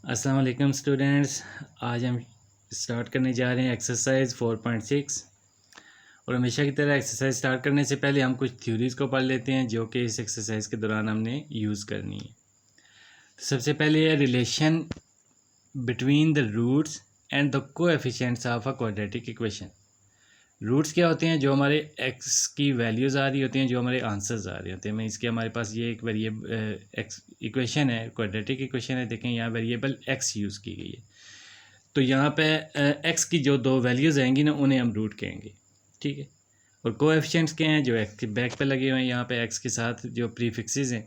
अस्सलाम वालेकुम स्टूडेंट्स। आज हम स्टार्ट करने जा रहे हैं एक्सरसाइज 4.6 और हमेशा की तरह एक्सरसाइज स्टार्ट करने से पहले हम कुछ थ्योरीज़ को पढ़ लेते हैं जो कि इस एक्सरसाइज के दौरान हमने यूज़ करनी है। तो सबसे पहले है relation between the roots and the coefficients of a quadratic equation. Roots क्या होते हैं? जो हमारे एक्स की वैल्यूज़ आ रही होती हैं, जो हमारे आंसर्स आ रहे होते हैं। मैं इसके हमारे पास ये एक वेरिएबल एक्स इक्वेशन है, क्वाड्रेटिक इक्वेशन है। देखें यहाँ वेरिएबल एक्स यूज़ की गई है। तो यहाँ पे एक्स की जो दो वैल्यूज़ आएंगी ना, उन्हें हम रूट कहेंगे, ठीक है। और कोएफिशिएंट्स क्या हैं? जो एक्स के बैक पे लगे हुए हैं, यहाँ पे एक्स के साथ जो प्रीफिक्सेस हैं,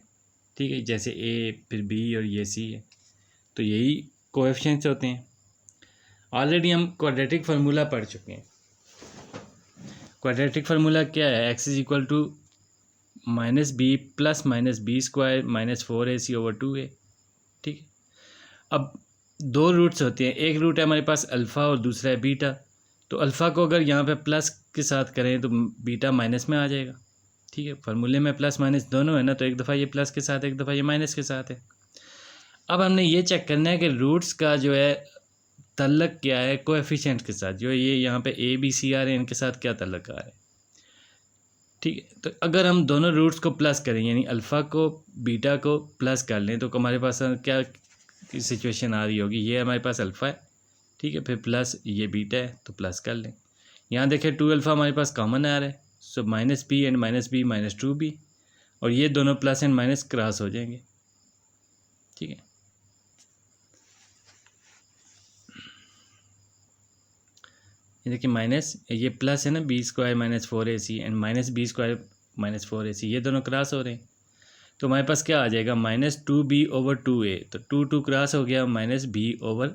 ठीक है, जैसे ए फिर बी और ये सी है, तो यही कोएफिशिएंट्स होते हैं। ऑलरेडी हम क्वाड्रेटिक फार्मूला पढ़ चुके हैं। क्वाड्रेटिक फार्मूला क्या है? X is equal to minus b plus minus B square minus 4ac/2a, ठीक है। अब दो रूट्स होते हैं, एक रूट है हमारे पास अल्फ़ा और दूसरा है बीटा। तो अल्फ़ा को अगर यहाँ पे प्लस के साथ करें तो बीटा माइनस में आ जाएगा, ठीक है। फार्मूले में प्लस माइनस दोनों है ना, तो एक दफ़ा ये प्लस के साथ, एक दफ़ा ये माइनस के साथ है। अब हमने ये चेक करना है कि रूट्स का जो है तल्लक क्या है कोएफिशिएंट के साथ। जो ये यहाँ पे ए बी सी आ रहे हैं, इनके साथ क्या तल्लक आ रहा है, ठीक है। तो अगर हम दोनों रूट्स को प्लस करें, यानी अल्फ़ा को बीटा को प्लस कर लें, तो हमारे पास क्या सिचुएशन आ रही होगी? ये हमारे पास अल्फ़ा है, ठीक है, फिर प्लस ये बीटा है, तो प्लस कर लें। यहाँ देखें 2 अल्फ़ा हमारे पास कॉमन आ रहा है, so minus b and minus b minus 2b, और ये दोनों प्लस एंड माइनस क्रॉस हो जाएंगे, ठीक है। ये देखिए माइनस, ये प्लस है ना, b square minus 4ac and minus B square minus 4ac, ये दोनों क्रॉस हो रहे हैं। तो हमारे पास क्या आ जाएगा? माइनस 2b/2a, तो 2 क्रॉस हो गया, माइनस b/a,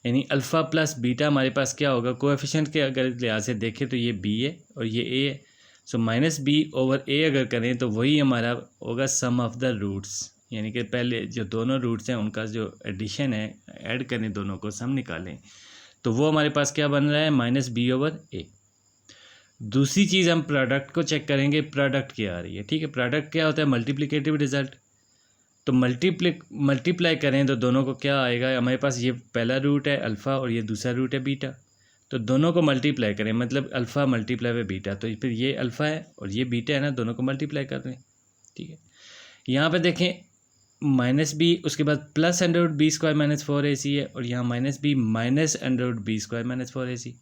यानी अल्फ़ा प्लस बीटा हमारे पास क्या होगा? कोएफिशिएंट के अगर लिहाज से देखें तो ये b है और ये a है। सो माइनस b/a अगर करें तो वही हमारा होगा सम ऑफ द रूट्स, यानी कि पहले जो दोनों रूट्स हैं उनका जो एडिशन है, ऐड करें दोनों को, सम निकालें, तो वो हमारे पास क्या बन रहा है? Minus b/a। दूसरी चीज़ हम प्रोडक्ट को चेक करेंगे, प्रोडक्ट क्या आ रही है, ठीक है। प्रोडक्ट क्या होता है? Multiplicative result. तो मल्टीप्लाई करें तो दोनों को क्या आएगा? हमारे पास ये पहला रूट है अल्फ़ा और ये दूसरा रूट है बीटा, तो दोनों को मल्टीप्लाई करें, मतलब अल्फ़ा मल्टीप्लाई बाय बीटा, तो फिर ये अल्फ़ा है और ये बीटा है ना, दोनों को मल्टीप्लाई कर दें, ठीक है। यहाँ पे देखें माइनस बी, उसके बाद plus under root b square minus 4ac है, और यहाँ minus b minus under root b square minus 4ac।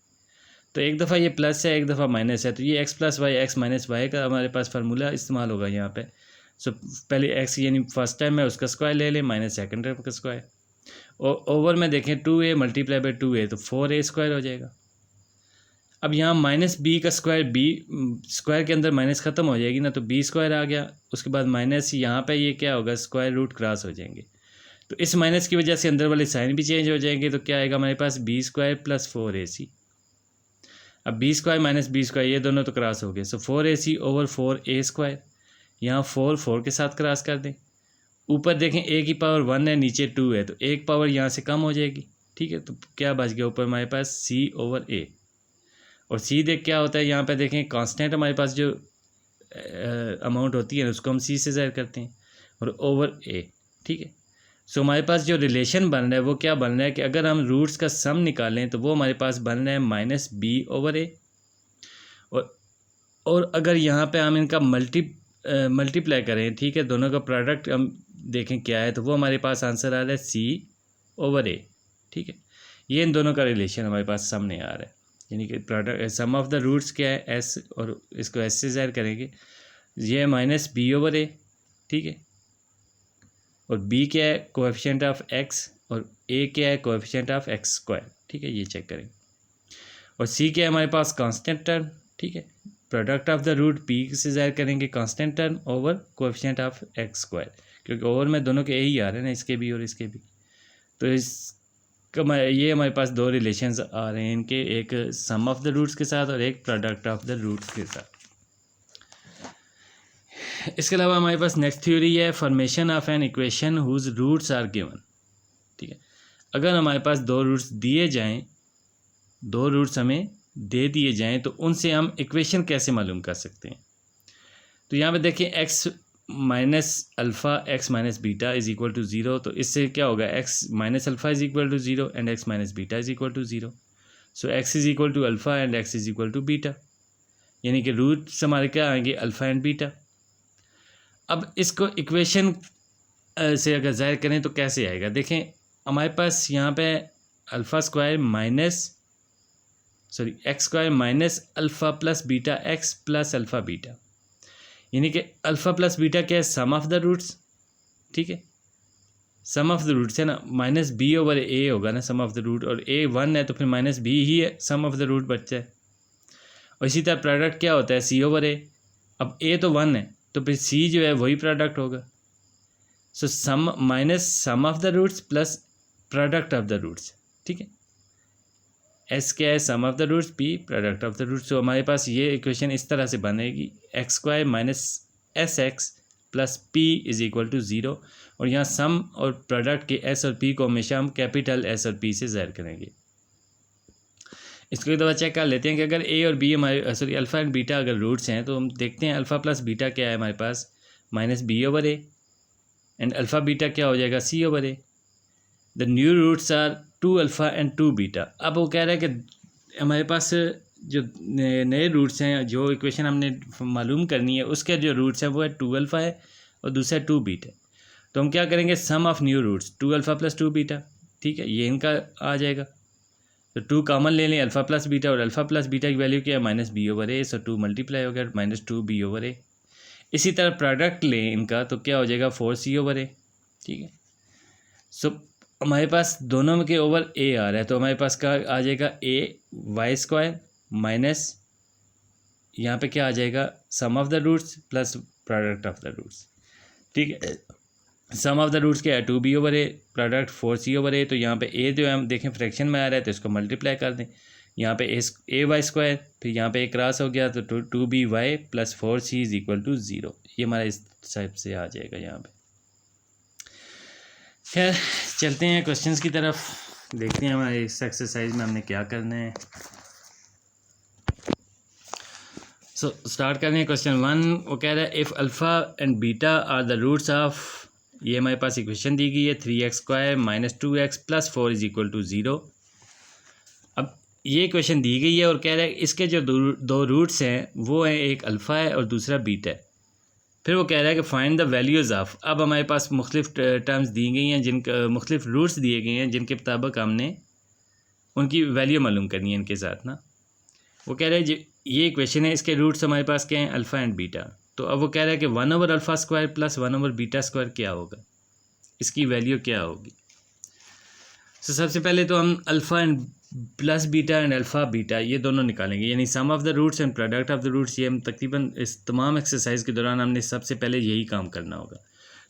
तो एक दफ़ा ये प्लस है, एक दफ़ा माइनस है, तो ये x plus y x minus y का हमारे पास फार्मूला इस्तेमाल होगा यहाँ पे। सो पहले एक्स यानी फर्स्ट टाइम है उसका स्क्वायर ले लें, माइनस सेकंड टाइम का स्क्वायर, और ओवर में देखें 2a मल्टीप्लाई बाय 2a, तो 4a स्क्वायर हो जाएगा। अब यहाँ माइनस बी का स्क्वायर, बी स्क्वायर के अंदर माइनस ख़त्म हो जाएगी ना, तो बी स्क्वायर आ गया। उसके बाद माइनस यहाँ पे ये क्या होगा? स्क्वायर रूट क्रॉस हो जाएंगे, तो इस माइनस की वजह से अंदर वाले साइन भी चेंज हो जाएंगे, तो क्या आएगा हमारे पास? B square plus 4ac। अब b square minus B square ये दोनों तो क्रॉस हो गए, सो 4ac/4a स्क्वायर, यहाँ 4 के साथ क्रॉस कर दें। ऊपर देखें a की पावर 1 है, नीचे 2 है, तो एक पावर यहाँ से कम हो जाएगी, ठीक है। तो क्या बच गया ऊपर हमारे पास? c/a, और c देख क्या होता है? यहाँ पे देखें कांस्टेंट हमारे पास जो अमाउंट होती है उसको हम c से ज़ाहिर करते हैं, और ओवर a, ठीक है। सो हमारे पास जो रिलेशन बन रहा है वो क्या बन रहा है कि अगर हम रूट्स का सम निकालें तो वो हमारे पास बन रहा है माइनस b/a, और अगर यहाँ पे हम इनका मल्टीप्लाई करें, ठीक है, दोनों का प्रोडक्ट हम देखें क्या है, तो वो हमारे पास आंसर आ रहा है c/a, ठीक है। ये इन दोनों का रिलेशन हमारे पास सामने आ रहा है, यानी कि product sum of the roots क्या है? s, और इसको s से ज़ाहिर करेंगे, ये माइनस b/a, ठीक है। और b क्या है? कोएफिशिएंट ऑफ x, और a क्या है? कोएफिशिएंट ऑफ x स्क्वायर, ठीक है, ये चेक करें। और c क्या है हमारे पास? कांस्टेंट टर्म, ठीक है। Product of the root p से ज़ाहिर करेंगे constant term over coefficient of x square, क्योंकि ओवर में दोनों के यही आ रहे हैं ना, इसके भी और इसके भी। तो ये हमारे पास दो रिलेशंस आ रहे हैं इनके, एक सम ऑफ द रूट्स के साथ और एक प्रोडक्ट ऑफ द रूट्स के साथ। इसके अलावा हमारे पास नेक्स्ट थ्योरी है formation of an equation whose roots are given, ठीक है। अगर हमारे पास दो रूट्स दिए जाएं, दो रूट्स हमें दे दिए जाएं, तो उनसे हम इक्वेशन कैसे मालूम कर सकते हैं? तो यहाँ पे देखिए x minus alpha x minus beta is equal to zero, तो इससे क्या होगा, x minus alpha is equal to zero and x minus beta is equal to zero. So x is equal to alpha and x is equal to beta, यानी कि roots हमारे क्या आएंगे, alpha and beta. अब इसको equation से अगर ज़ाहिर करें तो कैसे आएगा, देखें हमारे पास यहाँ पे alpha square minus x square minus alpha plus beta x plus alpha beta, यानी कि अल्फ़ा प्लस बीटा क्या है, सम ऑफ द रूट्स, ठीक है, सम ऑफ द रूट्स है ना, माइनस बी ओवर ए होगा ना सम ऑफ द रूट, और ए वन है तो फिर माइनस बी ही है सम ऑफ द रूट बच्चा है। और इसी तरह प्रोडक्ट क्या होता है, सी ओवर ए, अब ए तो वन है तो फिर सी जो है वही प्रोडक्ट होगा। So sum minus sum of the roots plus product of the roots, ठीक है, एस क्या है, sum of the roots, p product of the roots. तो हमारे पास ये इक्वेशन इस तरह से बनेगी, x square minus s x plus p is equal to zero, और यहाँ सम और प्रोडक्ट के एस और पी को हमेशा हम कैपिटल एस और पी से ज़ाहिर करेंगे। इसको एक दफ़ा चेक कर लेते हैं कि अगर ए और बी हमारे अल्फ़ा एंड बीटा अगर रूट्स हैं, तो हम देखते हैं अल्फ़ा प्लस बीटा क्या है हमारे पास, minus b over a, and alpha beta क्या हो जाएगा, c over a. The new roots are two alpha and two beta. अब वो कह रहा है कि हमारे पास जो नए रूट्स हैं, जो इक्वेशन हमने मालूम करनी है उसके जो रूट्स हैं वो है टू अल्फ़ा है और दूसरा टू बीटा। तो हम क्या करेंगे, sum of new roots two alpha plus two beta, ठीक है, ये इनका आ जाएगा। तो टू कॉमन ले लें, अल्फ़ा प्लस बीटा, और अल्फ़ा प्लस बीटा की वैल्यू क्या है, minus b over A, so to multiply हो गया माइनस टू बी ओवर ए। इसी तरह प्रोडक्ट लें इनका तो क्या हो जाएगा, फोर सी ओवर ए, ठीक है। सो हमारे पास दोनों के ओवर ए आ रहा है, तो हमारे पास क्या आ जाएगा, ए वाई स्क्वायर माइनस यहाँ पे क्या आ जाएगा, sum of the roots plus product of the roots, ठीक है। सम ऑफ द रूट्स क्या है, two b over a, product four c over a, तो यहाँ पे ए जो है हम देखें फ्रैक्शन में आ रहा है तो इसको मल्टीप्लाई कर दें, यहाँ पे ए वाई स्क्वायर, फिर यहाँ पे ए क्रॉस हो गया तो two b y plus four c is equal to zero, ये हमारा इस टाइप से आ जाएगा यहाँ पे। खैर चलते हैं क्वेश्चंस की तरफ, देखते हैं हमारे इस एक्सरसाइज में हमने क्या करना है। सो स्टार्ट करने क्वेश्चन वन। वो कह रहा है if alpha and beta are the roots of, ये हमारे पास इक्वेशन दी गई है, three x square minus two x plus four is equal to zero. अब ये इक्वेशन दी गई है और कह रहा है इसके जो दो रूट्स हैं वो हैं, एक अल्फ़ा है और दूसरा बीटा है। फिर वो कह रहा है कि फाइंड द वैल्यूज़ ऑफ, अब हमारे पास मुख्तलिफ टर्म्स दी गई हैं, जिनका मुख्तलिफ रूट्स दिए गए हैं, जिनके मुताबिक हमने उनकी वैल्यू मालूम करनी है इनके साथ ना। वो कह रहा है ये इक्वेशन है, इसके रूट्स हमारे पास क्या हैं, अल्फ़ा एंड बीटा। तो अब वो कह रहा है कि one over alpha square plus one over beta square क्या होगा, इसकी वैल्यू क्या होगी। तो सबसे पहले तो हम alpha and plus beta and alpha beta ये दोनों निकालेंगे, यानी sum of the roots and product of the roots. ये हम तकरीबन इस तमाम एक्सरसाइज के दौरान हमने सबसे पहले यही काम करना होगा।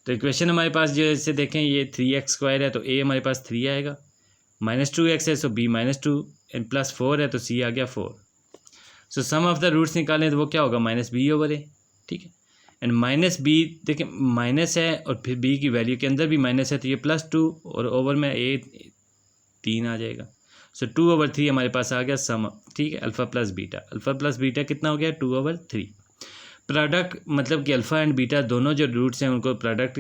तो इक्वेशन हमारे पास जो ऐसे देखें, ये थ्री एक्स स्क्वायर है तो ए हमारे पास थ्री आएगा, माइनस टू एक्स है so b minus two, and plus four है तो सी आ गया four. So sum of the roots निकालें तो वो क्या होगा, माइनस बी ओवर ए, ठीक है। एंड माइनस बी देखें माइनस है और फिर बी की वैल्यू के अंदर भी माइनस है तो ये प्लस टू और ओवर में ए तीन आ जाएगा। सो टू ओवर थ्री हमारे पास आ गया सम, ठीक है, अल्फ़ा प्लस बीटा कितना हो गया, टू ओवर थ्री। प्रोडक्ट मतलब कि अल्फ़ा एंड बीटा दोनों जो रूट्स हैं उनको प्रोडक्ट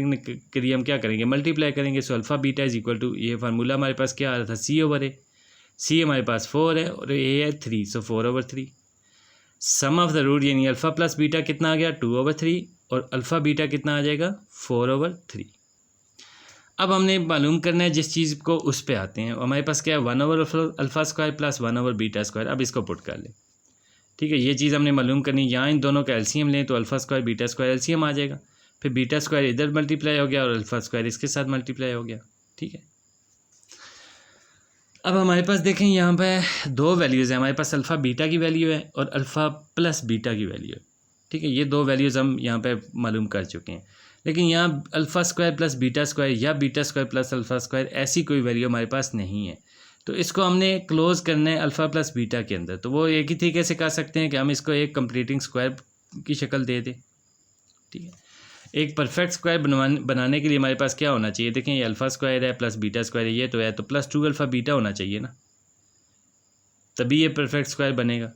के लिए हम क्या करेंगे, मल्टीप्लाई करेंगे। So alpha beta is equal to, ये फार्मूला हमारे पास क्या आ रहा था, सी ओवर ए, सी हमारे पास फोर है और ए है three, so four over three. Sum of the root यानी अल्फ़ा प्लस बीटा कितना आ गया, टू ओवर थ्री, और अल्फ़ा बीटा कितना आ जाएगा, फोर ओवर थ्री। अब हमने मालूम करना है जिस चीज़ को उस पे आते हैं, हमारे पास क्या है, one over alpha square plus one over beta square. अब इसको पुट कर लें, ठीक है, ये चीज़ हमने मालूम करनी। यहाँ इन दोनों का एलसीएम लें तो alpha square beta square LCM आ जाएगा, फिर बीटा स्क्वायर इधर मल्टीप्लाई हो गया और अल्फ़ा स्क्वायर इसके साथ मल्टीप्लाई हो गया, ठीक है। अब हमारे पास देखें यहाँ पे दो वैल्यूज़ हैं, हमारे पास अल्फ़ा बीटा की वैल्यू है और अल्फ़ा प्लस बीटा की वैल्यू है, ठीक है। ये दो वैल्यूज़ हम यहाँ पे मालूम कर चुके हैं, लेकिन यहाँ alpha square plus beta square या beta square plus alpha square ऐसी कोई वैल्यू हमारे पास नहीं है। तो इसको हमने क्लोज़ करना है अल्फ़ा प्लस बीटा के अंदर। तो वो एक ही तरीके से कर सकते हैं कि हम इसको एक कंप्लीटिंग स्क्वायर की शक्ल दे दें, ठीक है। एक परफेक्ट स्क्वायर बनाने के लिए हमारे पास क्या होना चाहिए, देखें ये अल्फ़ा स्क्वायर है प्लस बीटा स्क्वायर है, ये तो है, तो प्लस टू अल्फ़ा बीटा होना चाहिए ना, तभी ये परफेक्ट स्क्वायर बनेगा।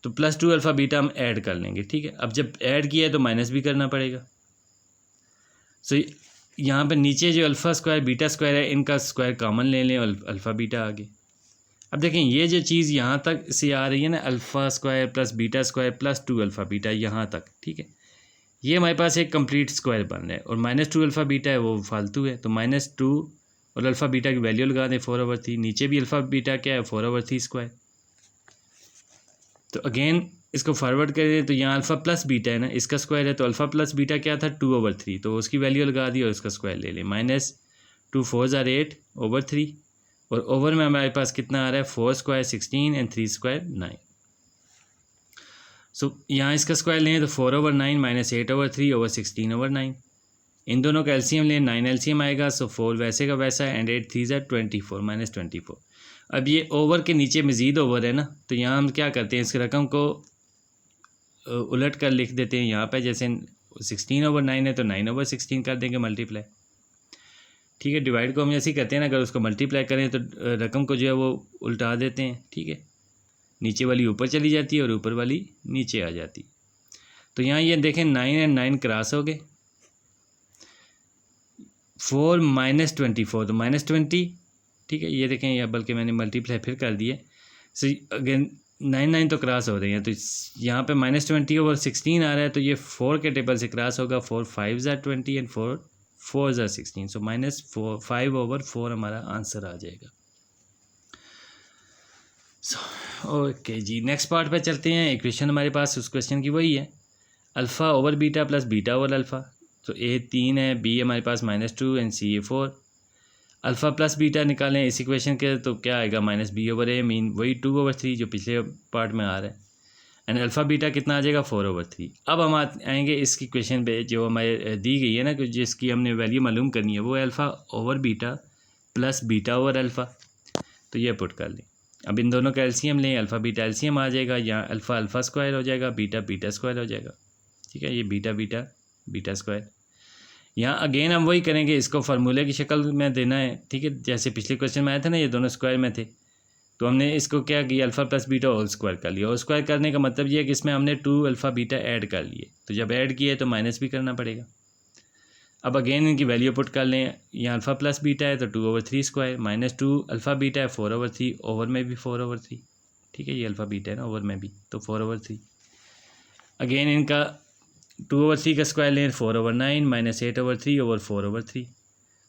तो प्लस टू अल्फ़ा बीटा हम ऐड कर लेंगे, ठीक है। अब जब ऐड किया है तो माइनस भी करना पड़ेगा, सो यहाँ पे नीचे जो अल्फ़ा स्क्वायर बीटा स्क्वायर है इनका स्क्वायर कॉमन ले लें और अल्फ़ा बीटा आगे। अब देखें ये जो चीज़ यहाँ तक से आ रही है ना, alpha square plus beta square plus 2 alpha beta यहाँ तक, ठीक है, ये हमारे पास एक कंप्लीट स्क्वायर बन रहा है। और -2 अल्फ़ा बीटा है वो फालतू है, तो -2 और अल्फ़ा बीटा की वैल्यू लगा दें 4/3। नीचे भी अल्फ़ा बीटा क्या है 4/3 स्क्वायर। तो अगेन इसको फॉरवर्ड करें तो यहाँ अल्फ़ा प्लस बीटा है ना, इसका स्क्वायर है, तो अल्फ़ा प्लस बीटा क्या था 2/3, तो उसकी वैल्यू लगा दी और उसका स्क्वायर ले लें। -2 4 8/3 और ओवर में हमारे पास कितना आ रहा है 4 स्क्वायर 16 एंड 3 स्क्वायर 9। सो यहाँ इसका स्क्वायर लें तो 4/9 -8/3 16/9। इन दोनों का एलसीएम लें, 9 एलसीएम आएगा, सो 4 वैसे का वैसा एंड 8 3 24 -24। अब ये ओवर के नीचे मज़ीद ओवर है ना, तो यहाँ हम क्या करते हैं इस रकम को उलट कर लिख देते हैं यहाँ पे। जैसे 16/9 है तो 9/16 कर देंगे मल्टीप्लाई, ठीक है। डिवाइड को हम ऐसे ही करते हैं ना, अगर उसको मल्टीप्लाई करें तो रकम को जो है वो उल्टा देते हैं, ठीक है। नीचे वाली ऊपर चली जाती है और ऊपर वाली नीचे आ जाती। तो यहाँ ये देखें 9 एंड 9 क्रॉस हो गए, 4 -24 तो -20, ठीक है। ये देखें या बल्कि मैंने मल्टीप्लाई फिर कर दिए। सो अगेन 9 9 तो क्रॉस हो रही हैं, तो यहाँ पे -20/16 आ रहा है, तो ये 4 के टेबल से क्रॉस होगा। 4 5 20 एंड 4 4 16, सो -5/4 हमारा आंसर आ जाएगा। ओके जी, नेक्स्ट पार्ट पे चलते हैं। इक्वेशन हमारे पास उस क्वेश्चन की वही है, alpha over beta plus beta over alpha. तो ए 3 है, बी हमारे पास -2 and c 4। Alpha plus beta निकालें इस इक्वेशन के, तो क्या आएगा -b/a, मीन वही 2/3 जो पिछले पार्ट में आ रहा है। एंड अल्फ़ा बीटा कितना आ जाएगा 4/3। अब हम आएंगे इसकी इक्वेशन पे जो हमारे दी गई है ना, कि जिसकी हमने वैल्यू मालूम करनी है, वो है alpha over beta plus beta over alpha. तो ये पुट कर लें। अब इन दोनों का एलसीएम लें, अल्फ़ा बीटा एलसीएम आ जाएगा, यहाँ अल्फ़ा अल्फ़ा स्क्वायर हो जाएगा, बीटा बीटा स्क्वायर हो जाएगा, ठीक है। ये बीटा बीटा बीटा स्क्वायर। यहाँ अगेन हम वही करेंगे, इसको फार्मूले की शक्ल में देना है, ठीक है। जैसे पिछले क्वेश्चन में आया था ना, ये दोनों स्क्वायर में थे, तो हमने इसको क्या किया alpha plus beta whole square कर लिया। होल स्क्वायर करने का मतलब ये है कि इसमें हमने 2 अल्फ़ा बीटा ऐड कर लिए, तो जब ऐड किए तो माइनस भी करना पड़ेगा। अब अगेन इनकी वैल्यू पुट कर लें, यहाँ अल्फ़ा प्लस बीटा है तो 2/3 स्क्वायर, -2 अल्फ़ा बीटा है 4/3, ओवर में भी 4/3, ठीक है। ये अल्फ़ा बीटा है ना, ओवर में भी, तो 4/3। अगेन इनका 2/3 का स्क्वायर लें 4/9 -8/3 ओवर 4/3।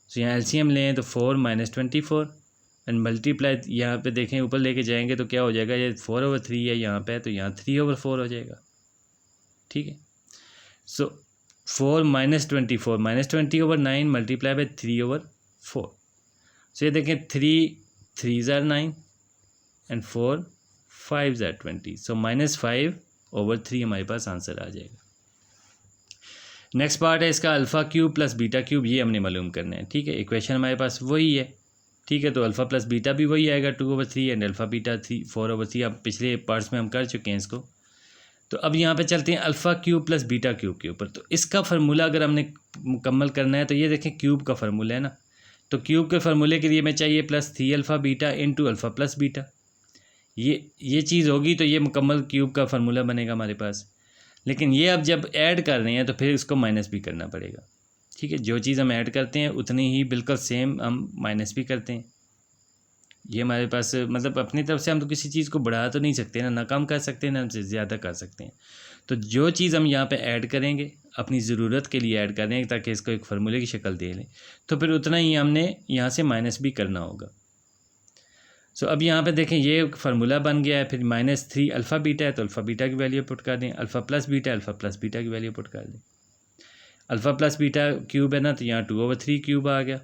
सो यहाँ एलसीएम लें तो 4 -24 एंड मल्टीप्लाई यहाँ पे देखें ऊपर लेके जाएंगे तो क्या हो जाएगा, ये 4/3 है यहाँ पे, तो यहाँ 3/4 हो जाएगा, ठीक है। सो 4 -24 -20/9 मल्टीप्लाई बाई 3/4। सो ये देखें 3 3 9 एंड 4 5 20, सो -5/3 हमारे पास आंसर आ जाएगा। नेक्स्ट पार्ट है इसका alpha cube plus beta cube, ये हमने मालूम करना है, ठीक है। इक्वेशन हमारे पास वही है, ठीक है। तो अल्फ़ा प्लस बीटा भी वही आएगा 2/3 एंड अल्फ़ा बीटा 4/3। अब पिछले पार्ट्स में हम कर चुके हैं इसको। तो अब यहाँ पे चलते हैं alpha cube plus beta cube के ऊपर। तो इसका फार्मूला अगर हमने मुकम्मल करना है तो ये देखें क्यूब का फार्मूला है ना, तो क्यूब के फार्मूले के लिए हमें चाहिए +3 alpha beta into alpha plus beta. ये चीज़ होगी तो ये मुकम्मल क्यूब का फार्मूला बनेगा हमारे पास। लेकिन ये अब जब ऐड कर रहे हैं तो फिर इसको माइनस भी करना पड़ेगा, ठीक है। जो चीज़ हम ऐड करते हैं उतनी ही बिल्कुल सेम हम माइनस भी करते हैं। ये हमारे पास मतलब अपनी तरफ से हम तो किसी चीज़ को बढ़ा तो नहीं सकते ना कम कर सकते हैं ना हमसे ज़्यादा कर सकते हैं। तो जो चीज़ हम यहाँ पे ऐड करेंगे अपनी ज़रूरत के लिए ऐड करेंगे ताकि इसको एक फार्मूले की शक्ल दे लें, तो फिर उतना ही हमने यहाँ से माइनस भी करना होगा। सो अब यहाँ पे देखें ये फार्मूला बन गया है। फिर -3 अल्फ़ा बीटा है तो अल्फ़ा बीटा की वैल्यू पुट कर दें, अल्फ़ा प्लस बीटा की वैल्यू पुट कर दें। अल्फ़ा प्लस बीटा क्यूब है ना, तो यहाँ 2/3 क्यूब आ गया,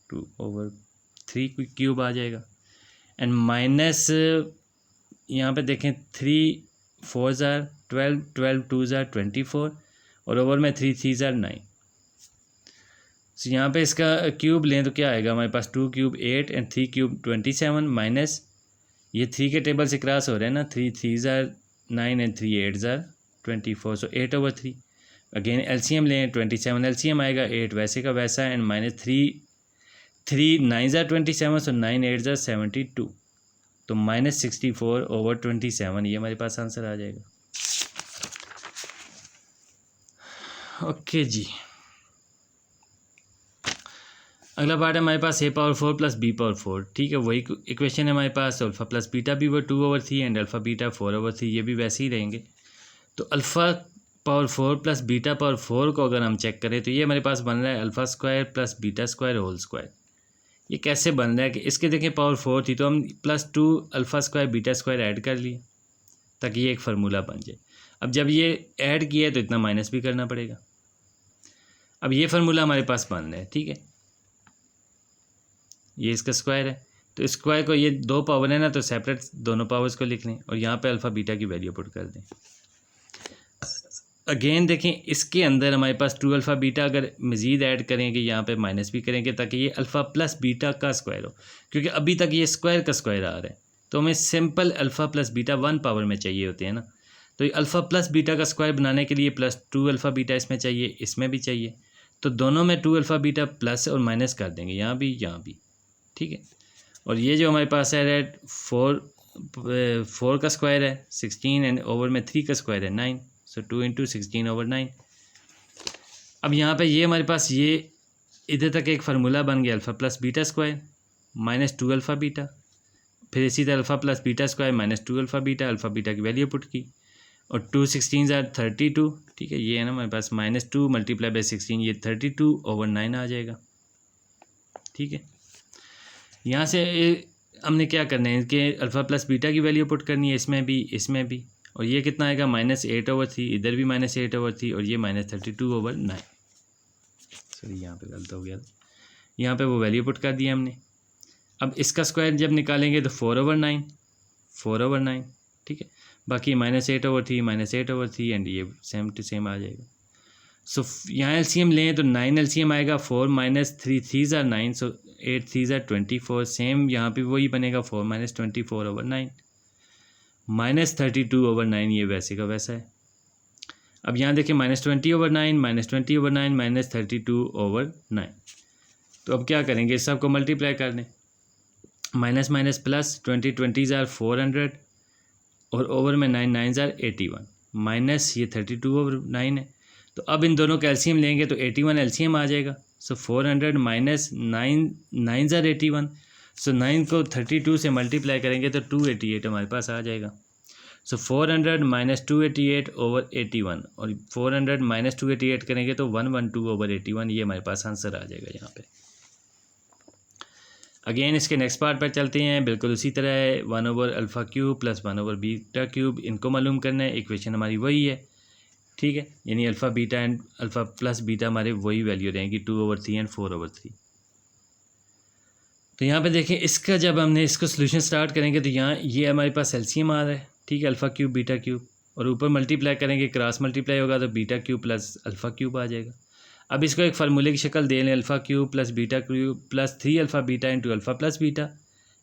2/3 क्यूब आ जाएगा। एंड माइनस यहाँ पे देखें 3 4 12 12 2 24 और ओवर में 3 3 9। सो यहाँ पे इसका क्यूब लें तो क्या आएगा हमारे पास 2 क्यूब 8 एंड 3 क्यूब 27 माइनस ये 3 के टेबल से क्रॉस हो रहे हैं ना, 3 3 9 एंड 3 8 24, सो 8/3। अगेन एलसीएम लें 27 एलसीएम आएगा, 8 वैसे का वैसा एंड -3 9 27, सो 9 8 72, तो -64/27 ये हमारे पास आंसर आ जाएगा। ओके जी, अगला पार्ट है हमारे पास a power 4 plus b power 4, ठीक है, वही इक्वेशन है हमारे पास। अल्फ़ा प्लस बीटा भी वो 2/3 एंड अल्फ़ा बीटा 4/3, ये भी वैसे ही रहेंगे। तो alpha power 4 plus beta power 4 को अगर हम चेक करें तो ये हमारे पास बन रहा है alpha square plus beta square whole square. ये कैसे बन रहा है कि इसके देखें पावर 4 थी तो हम +2 alpha square beta square add कर लिए ताकि ये एक फार्मूला बन जाए। अब जब ये ऐड किया है तो इतना माइनस भी करना पड़ेगा। अब ये फार्मूला हमारे पास बन रहा है, ठीक है, ये इसका स्क्वायर है। तो स्क्वायर को ये 2 पावर है ना, तो सेपरेट दोनों पावर्स को लिख लें और यहाँ पे अल्फ़ा बीटा की वैल्यू पुट कर दें। अगेन देखें इसके अंदर हमारे पास 2 अल्फ़ा बीटा अगर मज़ीद ऐड करेंगे यहाँ पे माइनस भी करेंगे ताकि ये अल्फ़ा प्लस बीटा का स्क्वायर हो, क्योंकि अभी तक ये स्क्वायर का स्क्वायर आ रहा है। तो हमें simple alpha plus beta 1 power में चाहिए होते हैं ना, तो ये अल्फ़ा प्लस बीटा का स्क्वायर बनाने के लिए +2 अल्फ़ा बीटा इसमें चाहिए, इसमें भी चाहिए। तो दोनों में 2 अल्फ़ा बीटा प्लस और माइनस कर देंगे, यहाँ भी, ठीक है। और ये जो हमारे पास है 4 का स्क्वायर है 16 एंड ओवर में 3 का स्क्वायर है 9, सो 2 × 16/9। अब यहाँ पे ये हमारे पास ये इधर तक एक फार्मूला बन गया alpha plus beta square -2 alpha beta, फिर इसी तरह alpha plus beta square -2 alpha beta की वैल्यू पुट की और 2 16 are 32, ठीक है। ये है ना हमारे पास -2 × 16, ये 32/9 आ जाएगा, ठीक है। यहाँ से हमने क्या करना है, इनके अल्फ़ा प्लस बीटा की वैल्यू पुट करनी है, इसमें भी और ये कितना आएगा -8/3, इधर भी -8/3 और ये -32/9। सॉरी यहाँ पे गलत हो गया, यहाँ पे वो वैल्यू पुट कर दिया हमने। अब इसका स्क्वायर जब निकालेंगे तो 4/9, ठीक है। बाकी -8/3 एंड ये सेम टू सेम आ जाएगा। सो यहाँ एलसीएम लें तो 9 एलसीएम आएगा, 4 - 3 3s are 9, so 8 3s are 24। Same यहाँ पे वही बनेगा 4 - 24/9 -32/9, ये वैसे का वैसा है। अब यहाँ देखिए -20/9 -32/9 तो अब क्या करेंगे, इस सब को मल्टीप्लाई कर दें, minus minus plus 20 20s are 400 और ओवर में 9 9s are 81 माइनस ये 32/9 है। तो अब इन दोनों का एलसीएम लेंगे तो 81 एलसीएम आ जाएगा। सो 400 माइनस 9 9s are 81, सो 9 को 32 से मल्टीप्लाई करेंगे तो 288 हमारे पास आ जाएगा। सो 400 - 288/81 और 400 - 288 करेंगे तो 112/81, ये हमारे पास आंसर आ जाएगा यहाँ पे। अगेन इसके नेक्स्ट पार्ट पर चलते हैं, बिल्कुल उसी तरह है 1/α³ + 1/β³, इनको मालूम करना है। इक्वेशन हमारी वही है, ठीक है, यानी alpha beta and alpha plus beta हमारे वही वैल्यू रहेंगी 2/3 एंड 4/3। तो यहाँ पे देखें इसका जब हमने इसको सोल्यूशन स्टार्ट करेंगे तो यहाँ ये हमारे पास एलसीएम आ रहा है, ठीक है, अल्फ़ा क्यूब बीटा क्यूब, और ऊपर मल्टीप्लाई करेंगे, क्रॉस मल्टीप्लाई होगा तो β³ + α³ आ जाएगा। अब इसको एक फार्मूले की शक्ल दे लें, α³ + β³ + 3 β × alpha plus beta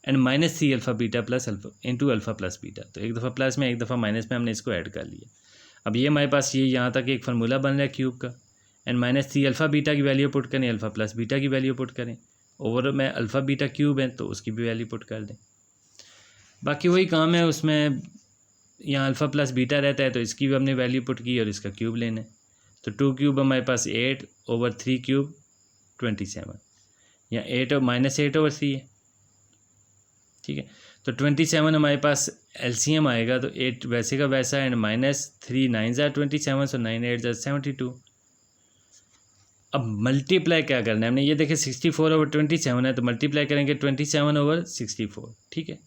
and -3 β + alpha × alpha plus beta. तो एक दफ़ा प्लस में एक दफ़ा माइनस में हमने इसको ऐड कर लिया। अब ये हमारे पास ये यहाँ तक एक फार्मूला बन रहा है क्यूब का, एंड -3 β की वैल्यू पुट करें, अल्फ़ा प्लस बीटा की वैल्यू पुट करें, ओवर में अल्फ़ा बीटा क्यूब है तो उसकी भी वैल्यू पुट कर दें। बाकी वही काम है, उसमें यहाँ अल्फ़ा प्लस बीटा रहता है तो इसकी भी हमने वैल्यू पुट की और इसका क्यूब लेना है। तो 2 क्यूब हमारे पास 8/3 क्यूब 27, या 8/3 है, ठीक है। तो 27 हमारे पास एलसीएम आएगा तो 8 वैसे का वैसा and -3 9s are 27, so 9 8s are 72। अब मल्टीप्लाई क्या करना है हमने, ये देखिए 64/27 है तो मल्टीप्लाई करेंगे 27/64, ठीक है।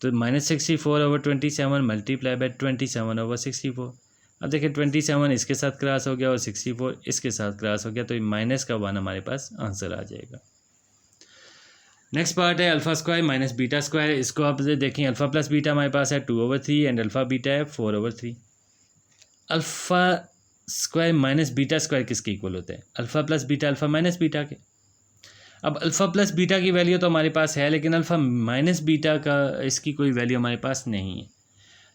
तो -64/27 मल्टीप्लाई बाय 27/64। अब देखिए 27 इसके साथ क्रॉस हो गया और 64 इसके साथ क्रॉस हो गया, तो माइनस का 1 हमारे पास आंसर आ जाएगा। नेक्स्ट पार्ट है alpha square minus beta square. इसको आप देखें, अल्फ़ा प्लस बीटा हमारे पास है 2/3 एंड अल्फ़ा बीटा है 4/3। Alpha square minus beta square किसके इक्वल होता है, alpha plus beta alpha minus beta के। अब अल्फ़ा प्लस बीटा की वैल्यू तो हमारे पास है, लेकिन अल्फ़ा माइनस बीटा का इसकी कोई वैल्यू हमारे पास नहीं है।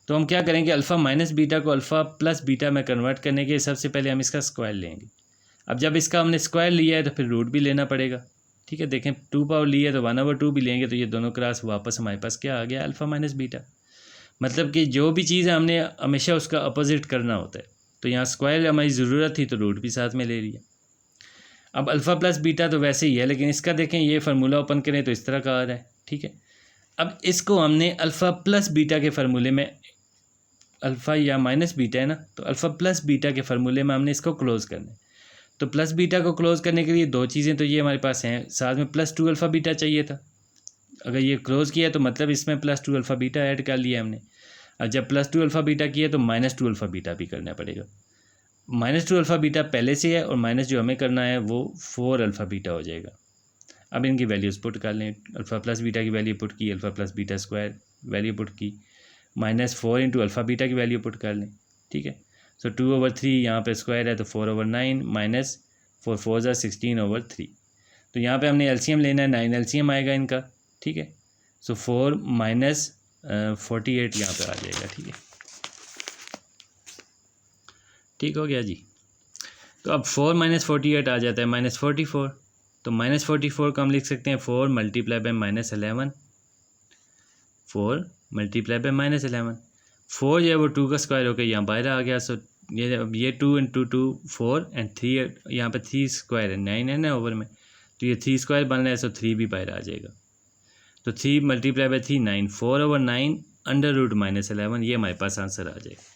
तो हम क्या करेंगे, अल्फ़ा माइनस बीटा को अल्फ़ा प्लस बीटा में कन्वर्ट करने के सबसे पहले हम इसका स्क्वायर लेंगे। अब जब इसका हमने स्क्वायर लिया है तो फिर रूट भी लेना पड़ेगा, ठीक है। देखें 2 पावर लिया है तो 1/2 भी लेंगे, तो ये दोनों क्रॉस वापस हमारे पास क्या आ गया, अल्फ़ा माइनस बीटा। मतलब कि जो भी चीज़ है हमने हमेशा उसका अपोजिट करना होता है। तो यहाँ स्क्वायर हमारी ज़रूरत थी तो रूट भी साथ में ले लिया। अब अल्फ़ा प्लस बीटा तो वैसे ही है, लेकिन इसका देखें ये फार्मूला ओपन करें तो इस तरह का आ रहा है, ठीक है। अब इसको हमने अल्फ़ा प्लस बीटा के फार्मूले में, अल्फ़ा या माइनस बीटा है ना, तो अल्फ़ा प्लस बीटा के फार्मूले में हमने इसको क्लोज़ करना है। तो प्लस बीटा को क्लोज़ करने के लिए दो चीज़ें तो ये हमारे पास हैं, साथ में प्लस टू अल्फ़ा बीटा चाहिए था। अगर ये क्लोज़ किया तो मतलब इसमें plus two alpha beta add कर लिया हमने। अब जब प्लस टू अल्फ़ा बीटा किया तो माइनस टू अल्फ़ा बीटा भी करना पड़ेगा। माइनस टू अल्फ़ा बीटा पहले से है और माइनस जो हमें करना है वो फोर अल्फ़ा बीटा हो जाएगा। अब इनकी वैल्यूज़ पुट कर लें। अल्फ़ा प्लस बीटा की वैल्यू पुट की, alpha plus beta square value put की, minus four into alpha beta की वैल्यू पुट कर लें, ठीक है। सो 2/3 यहाँ पे स्क्वायर है तो 4/9 माइनस 4 4 ज़ा 16/3। तो यहाँ पे हमने एलसीएम लेना है, 9 एलसीएम आएगा इनका, ठीक है। सो 4 माइनस 48 यहाँ पे आ जाएगा, ठीक है। ठीक हो गया जी। तो अब 4 माइनस 48 आ जाता है माइनस 44। तो माइनस 44 को हम लिख सकते हैं 4 multiply by minus 11, 4 multiply by minus 11। 4 जो है वो 2 का स्क्वायर होकर यहाँ बाहर आ गया। सो ये 2 इंटू 2 4 एंड 3, यहाँ पे 3 स्क्वायर है, 9 है ना ओवर में, तो ये 3 स्क्वायर बन रहा है, सो 3 भी बाहर आ जाएगा। तो 3 multiply by 3 9, 4/9 under root minus 11, ये हमारे पास आंसर आ जाएगा।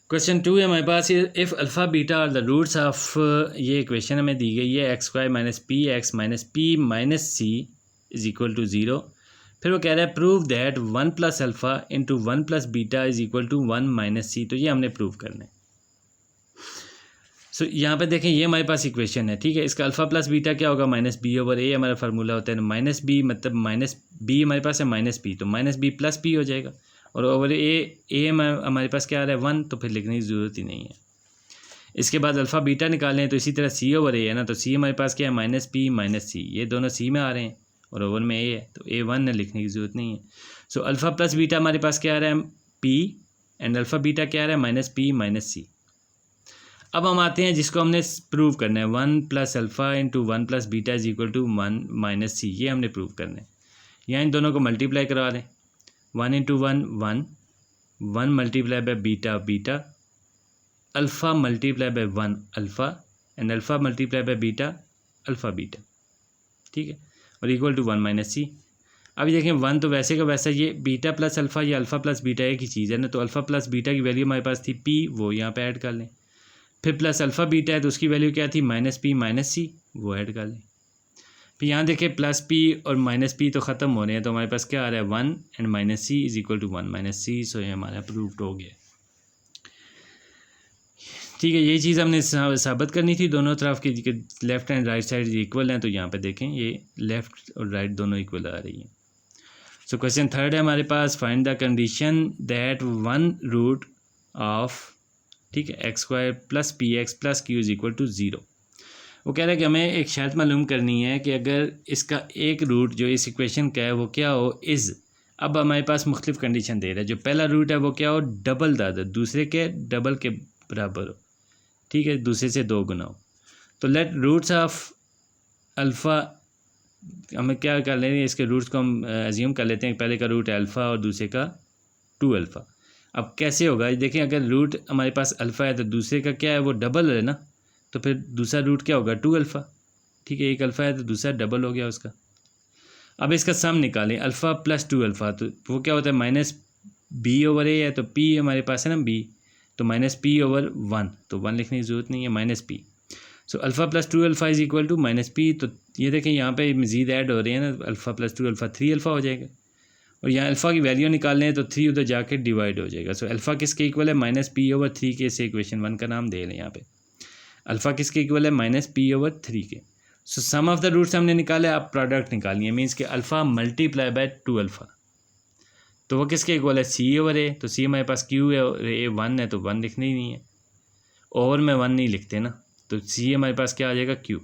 क्वेश्चन 2 है हमारे पास, इफ़ अल्फ़ा बीटा और द रूट्स ऑफ, ये इक्वेशन हमें दी गई है x square minus p x minus p minus c is equal to 0। फिर वो कह रहा है prove that 1 plus alpha into 1 plus beta is equal to 1 minus c. तो ये हमने प्रूव करना है। सो यहाँ पे देखें ये हमारे पास इक्वेशन है, ठीक है। इसका अल्फ़ा प्लस बीटा क्या होगा, माइनस बी ओवर ए हमारा फार्मूला होता है। माइनस बी मतलब माइनस बी हमारे पास है माइनस बी, तो माइनस बी प्लस बी हो जाएगा। और ओवर ए हमारे पास क्या आ रहा है 1, तो फिर लिखने की ज़रूरत ही नहीं है। इसके बाद अल्फ़ा बीटा निकालें तो इसी तरह सी ओवर ए है ना, तो सी हमारे पास क्या है माइनस पी माइनस सी, ये दोनों सी में आ रहे हैं और ओवर में ए है, तो ए 1 है, लिखने की ज़रूरत नहीं है। सो अल्फ़ा प्लस बीटा हमारे पास क्या आ रहा है पी एंड अल्फ़ा बीटा क्या आ रहा है माइनस पी माइनस सी। अब हम आते हैं जिसको हमने प्रूव करना है, 1 plus alpha into 1 plus beta is equal to 1 minus c, ये हमने प्रूव करना है। यहाँ इन दोनों को मल्टीप्लाई करवा दें, 1 into 1 1, 1 multiply by beta beta, alpha multiply by 1 alpha and alpha multiply by beta alpha beta, ठीक है, और इक्वल टू 1 माइनस सी। अभी देखें 1 तो वैसे का वैसा, ये बीटा प्लस अल्फ़ा या अल्फ़ा प्लस बीटा एक ही चीज़ है ना, तो अल्फ़ा प्लस बीटा की वैल्यू हमारे पास थी पी, वो यहाँ पे ऐड कर लें। फिर प्लस अल्फ़ा बीटा है तो उसकी वैल्यू क्या थी माइनस पी माइनस सी, वो ऐड कर लें। फिर यहाँ देखें प्लस पी और माइनस पी तो ख़त्म हो रहे हैं, तो हमारे पास क्या आ रहा है 1 and minus c is equal to 1 minus c. So ये हमारा प्रूव्ड हो गया, ठीक है। यही चीज़ हमने साबित करनी थी, दोनों तरफ की left and right side equal हैं, तो यहाँ पे देखें ये लेफ़्ट और राइट दोनों इक्वल आ रही हैं। सो क्वेश्चन 3 है हमारे पास, find the condition that 1 root of, ठीक है, x square plus p x plus q is equal to 0। वो कह रहा है कि हमें एक शर्त मालूम करनी है कि अगर इसका एक रूट जो इस इक्वेशन का है वो क्या हो इज़, अब हमारे पास मुख्तलिफ कंडीशन दे रहा है। जो पहला रूट है वो क्या हो, डबल दादा दूसरे के डबल के बराबर हो, ठीक है, दूसरे से 2 गुना हो। तो लेट रूट्स ऑफ अल्फ़ा, हमें क्या कर लेते हैं, इसके रूट्स को हम एज्यूम कर लेते हैं, पहले का रूट है अल्फ़ा और दूसरे का 2 अल्फ़ा। अब कैसे होगा, देखिए अगर रूट हमारे पास अल्फ़ा है तो दूसरे का क्या है वो डबल है ना, तो फिर दूसरा रूट क्या होगा 2 अल्फ़ा, ठीक है, एक अल्फ़ा है तो दूसरा डबल हो गया उसका। अब इसका सम निकालें, अल्फ़ा प्लस 2 अल्फ़ा, तो वो क्या होता है माइनस बी ओवर ए है, तो पी हमारे पास है ना बी, तो माइनस पी ओवर 1, तो 1 लिखने की ज़रूरत नहीं है, minus p. So alpha plus 2 alpha is equal to minus p. तो ये देखें यहाँ पे मज़ीद ऐड हो रही है ना, अल्फ़ा प्लस 2 अल्फ़ा 3 अल्फ़ा हो जाएगा, और यहाँ अल्फ़ा की वैल्यू निकालने हैं तो 3 उधर जाके डिवाइड हो जाएगा। सो अल्फ़ा किसके इक्वल है माइनस पी ओवर 3 के, से इक्वेशन 1 का नाम दे लें। यहाँ पे अल्फ़ा किसके इक्वल है माइनस पी ओवर 3 के। सो सम ऑफ द रूट्स हमने निकाले, आप प्रोडक्ट निकालिए, मीन्स कि अल्फ़ा मल्टीप्लाई बाय 2 अल्फ़ा, तो वो किसके इक्वल है सी ओवर ए, तो सी हमारे पास क्यू है और ए 1 है, तो 1 लिखना ही नहीं है, ओवर में 1 नहीं लिखते ना, तो सी हमारे पास क्या आ जाएगा क्यू।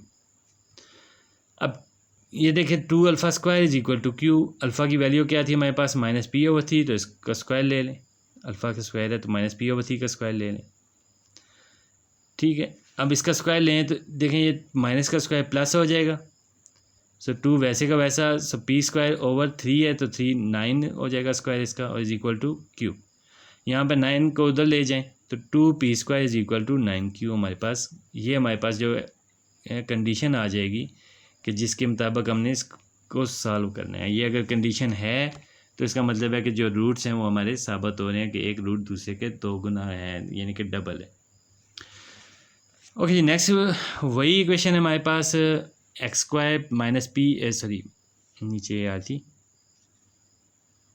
अब ये देखें 2 alpha square is equal to q, alpha की वैल्यू क्या थी हमारे पास माइनस पी ओवर 3, तो इसका स्क्वायर ले लें, अल्फ़ा का स्क्वायर है तो माइनस पी ओवर 3 का स्क्वायर ले लें, ठीक है। अब इसका स्क्वायर लें तो देखें ये माइनस का स्क्वायर प्लस हो जाएगा, सो 2 वैसे का वैसा, सो पी स्क्वायर ओवर 3 है तो 3 9 हो जाएगा स्क्वायर इसका, और इज इक्वल टू क्यू। यहाँ पे 9 को उधर ले जाएं तो 2 p square is equal to 9 q हमारे पास, ये हमारे पास जो कंडीशन आ जाएगी कि जिसके मुताबिक हमने इसको सॉल्व करना है। ये अगर कंडीशन है तो इसका मतलब है कि जो रूट्स हैं वो हमारे साबित हो रहे हैं कि एक रूट दूसरे के 2 गुना है, यानी कि डबल है। ओके जी, नेक्स्ट वही इक्वेशन है हमारे पास, x square minus p, sorry नीचे आ थी,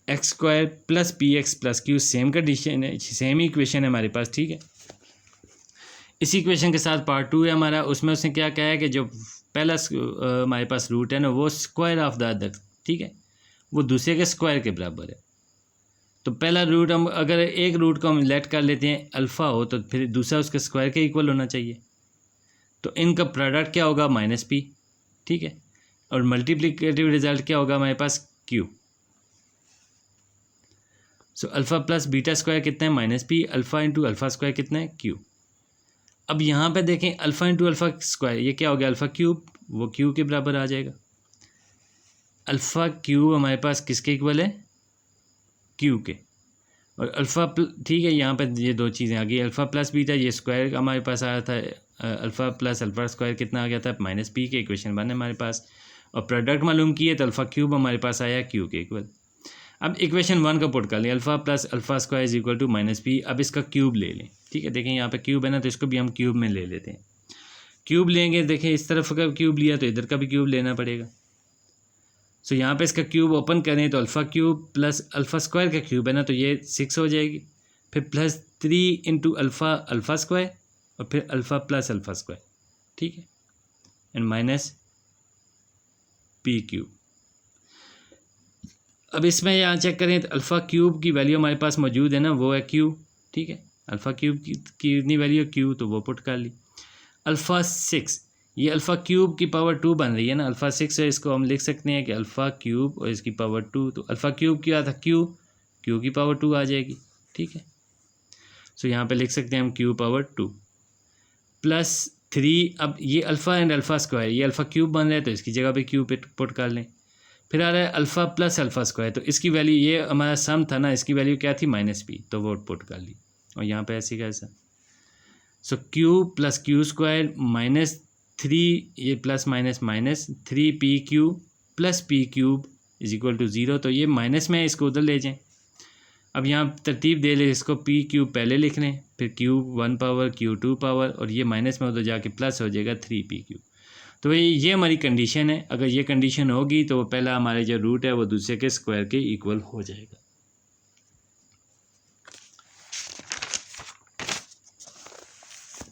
x square plus p x plus q, same condition है, सेम ही इक्वेशन है हमारे पास, ठीक है। इसी इक्वेशन के साथ पार्ट 2 है हमारा, उसमें उसने क्या कहा है कि जो पहला हमारे पास रूट है ना वो स्क्वायर ऑफ द अदर, ठीक है, वो दूसरे के स्क्वायर के बराबर है। तो पहला रूट हम अगर एक रूट को हम लेट कर लेते हैं अल्फ़ा हो तो फिर दूसरा उसके स्क्वायर के इक्वल होना चाहिए। तो इनका प्रोडक्ट क्या होगा, माइनस पी, ठीक है, और मल्टीप्लिकेटिव रिजल्ट क्या होगा हमारे पास, q. So alpha plus beta square कितना है, minus p, alpha into alpha square कितना है, क्यू। अब यहाँ पे देखें अल्फ़ा इंटू अल्फ़ा स्क्वायर, ये क्या हो गया, अल्फ़ा क्यूब, वो क्यू के बराबर आ जाएगा। अल्फ़ा क्यूब हमारे पास किसके इक्वल है, क्यू के, और अल्फ़ा ठीक है, यहाँ पे ये दो चीज़ें आ गई, अल्फ़ा प्लस बीटा, ये स्क्वायर हमारे पास आया था, अल्फ़ा प्लस अल्फ़ा स्क्वायर कितना आ गया था, माइनस पी के, इक्वेशन 1 है हमारे पास, और प्रोडक्ट मालूम किए तो अल्फ़ा क्यूब हमारे पास आया क्यू के इक्वल। अब इक्वेशन 1 का पुट कर लें, alpha plus alpha square is equal to minus p. अब इसका क्यूब ले लें, ठीक है, देखें यहाँ पे क्यूब है ना, तो इसको भी हम क्यूब में ले लेते हैं। क्यूब लेंगे, देखें इस तरफ का क्यूब लिया तो इधर का भी क्यूब लेना पड़ेगा। सो यहाँ पे इसका क्यूब ओपन करें तो alpha cube plus alpha square का क्यूब है ना, तो ये 6 हो जाएगी, फिर plus 3 into alpha alpha square, और फिर अल्फ़ा प्लस अल्फ़ा स्क्वायर, ठीक है, एंड माइनस पी क्यूब। अब इसमें यहाँ चेक करें तो अल्फ़ा क्यूब की वैल्यू हमारे पास मौजूद है ना, वो है क्यू, ठीक है, अल्फ़ा क्यूब की कितनी वैल्यू है, क्यू, तो वो पुट कर ली। अल्फ़ा 6, ये अल्फ़ा क्यूब की पावर 2 बन रही है ना, अल्फ़ा 6 है, इसको हम लिख सकते हैं कि अल्फ़ा क्यूब और इसकी पावर 2, तो अल्फ़ा क्यूब क्या था, क्यू, क्यू की पावर 2 आ जाएगी, ठीक है। सो यहाँ पे लिख सकते हैं हम क्यू पावर 2 प्लस 3। अब ये अल्फ़ा एंड अल्फ़ा स्क्वायर, ये अल्फ़ा क्यूब बन रहा है तो इसकी जगह पे क्यू पे पुट कर लें। फिर आ रहा है अल्फ़ा प्लस अल्फ़ा स्क्वायर, तो इसकी वैल्यू, ये हमारा सम था ना, इसकी वैल्यू क्या थी, माइनस पी, तो वो पुट कर ली, और यहाँ पे ऐसी कैसा। So q plus q square minus 3, ये plus minus minus 3 p q plus p cube is equal to 0, तो ये माइनस में इसको उधर ले जाएं। अब यहाँ तरतीब दे ले, इसको पी क्यूब पहले लिख लें, फिर क्यूब 1 पावर, क्यू 2 पावर, और ये माइनस में उधर जाके प्लस हो जाएगा 3 पी क्यूब। तो ये हमारी कंडीशन है, अगर ये कंडीशन होगी तो पहला हमारे जो रूट है वो दूसरे के स्क्वायर के इक्वल हो जाएगा।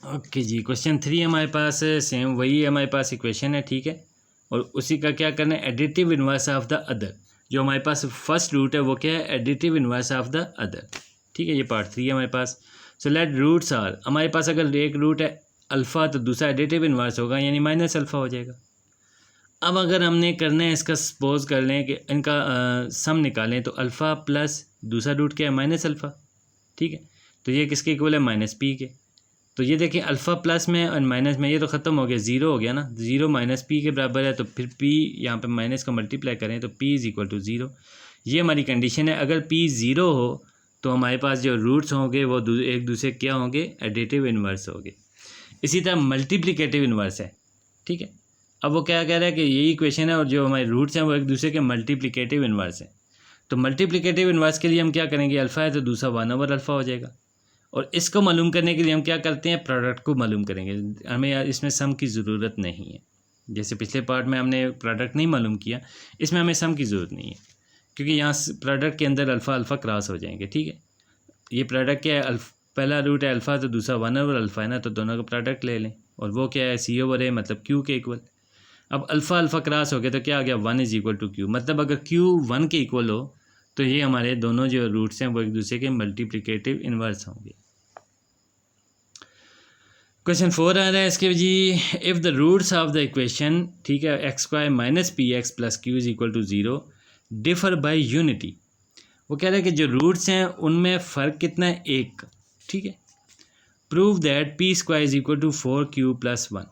ओके जी, क्वेश्चन 3 हमारे पास सेम वही है हमारे पास इक्वेशन है, ठीक है, और उसी का क्या करना है, additive inverse of the other. जो हमारे पास फर्स्ट रूट है वो क्या है, additive inverse of the other, ठीक है, ये पार्ट 3 है हमारे पास। सो लेट रूट्स आर, हमारे पास अगर एक रूट है अल्फ़ा तो दूसरा एडिटिव इन्वर्स होगा, यानी माइनस अल्फ़ा हो जाएगा। अब अगर हमने करना है इसका, सपोज कर लें कि इनका सम निकालें, तो अल्फ़ा प्लस दूसरा रूट क्या है, माइनस अल्फ़ा, ठीक है, तो ये किसके इक्वल है, माइनस पी के। तो ये देखिए अल्फ़ा प्लस में और माइनस में ये तो ख़त्म हो गया, ज़ीरो हो गया ना, ज़ीरो माइनस पी के बराबर है, तो फिर पी यहाँ पे माइनस का मल्टीप्लाई करें तो पी इज़ इक्वल टू 0। ये हमारी कंडीशन है, अगर पी 0 हो तो हमारे पास जो रूट्स होंगे वो एक दूसरे क्या होंगे, एडिटिव इन्वर्स होंगे। इसी तरह मल्टीप्लिकेटिव इन्वर्स है, ठीक है। अब वो क्या कह रहा है कि यही इक्वेशन है और जो हमारे रूट्स हैं वो एक दूसरे के मल्टीप्लिकेटिव इन्वर्स हैं। तो मल्टीप्लिकेटिव इन्वर्स के लिए हम क्या करेंगे, अल्फ़ा है तो दूसरा 1 ओवर अल्फ़ा हो जाएगा, और इसको मालूम करने के लिए हम क्या करते हैं, प्रोडक्ट को मालूम करेंगे। हमें इसमें सम की ज़रूरत नहीं है, जैसे पिछले पार्ट में हमने प्रोडक्ट नहीं मालूम किया, इसमें हमें सम की ज़रूरत नहीं है, क्योंकि यहाँ प्रोडक्ट के अंदर अल्फ़ा अल्फ़ा क्रॉस हो जाएंगे, ठीक है। ये प्रोडक्ट क्या है, पहला रूट है अल्फ़ा तो दूसरा 1 ओवर अल्फ़ा है ना, तो दोनों का प्रोडक्ट ले लें, और वो क्या है, सी ओवर है, मतलब क्यू के इक्वल। अब अल्फ़ा अल्फ़ा क्रॉस हो गया तो क्या आ गया, 1 इज़ इक्वल टू क्यू, मतलब अगर क्यू 1 के इक्वल हो तो ये हमारे दोनों जो रूट्स हैं वो एक दूसरे के मल्टीप्लिकेटिव इन्वर्स होंगे। क्वेश्चन 4 आ रहा है इसके जी, if the roots of the equation, ठीक है, x square minus p x plus q is equal to 0 differ by unity. वो कह रहा है कि जो रूट्स हैं उनमें फ़र्क कितना है, 1, ठीक है। Prove that p square is equal to 4q plus 1।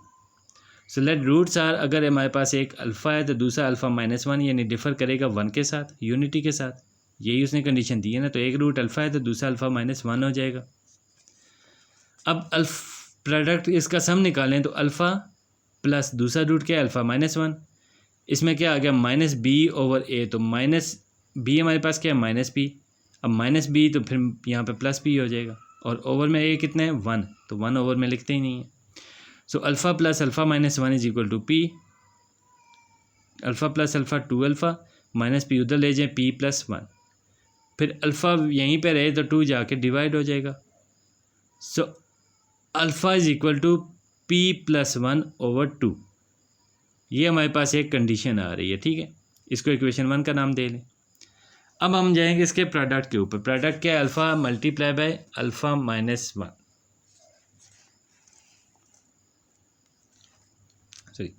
So let roots are, अगर हमारे पास एक अल्फ़ा है तो दूसरा अल्फ़ा माइनस 1, यानी डिफर करेगा 1 के साथ, यूनिटी के साथ, यही उसने कंडीशन दी है ना। तो एक रूट अल्फ़ा है तो दूसरा अल्फ़ा माइनस 1 हो जाएगा। अब प्रोडक्ट इसका सम निकालें तो अल्फ़ा प्लस दूसरा रूट क्या है अल्फ़ा -1, इसमें क्या आ गया -b/a, तो -b हमारे पास क्या है -b, अब -b तो फिर यहाँ पे +b हो जाएगा, और ओवर में a कितना है 1, तो 1 ओवर में लिखते ही नहीं है। So alpha plus alpha -1 is equal to p, alpha plus alpha 2α minus p उधर ले जाएं p+1, फिर अल्फ़ा यहीं पे रहे तो 2 जाके डिवाइड हो जाएगा। So alpha is equal to p+1/2, ये हमारे पास एक कंडीशन आ रही है, ठीक है। इसको इक्वेशन 1 का नाम दे लें। अब हम जाएंगे इसके प्रोडक्ट के ऊपर। प्रोडक्ट क्या है, alpha multiply by alpha -1, sorry,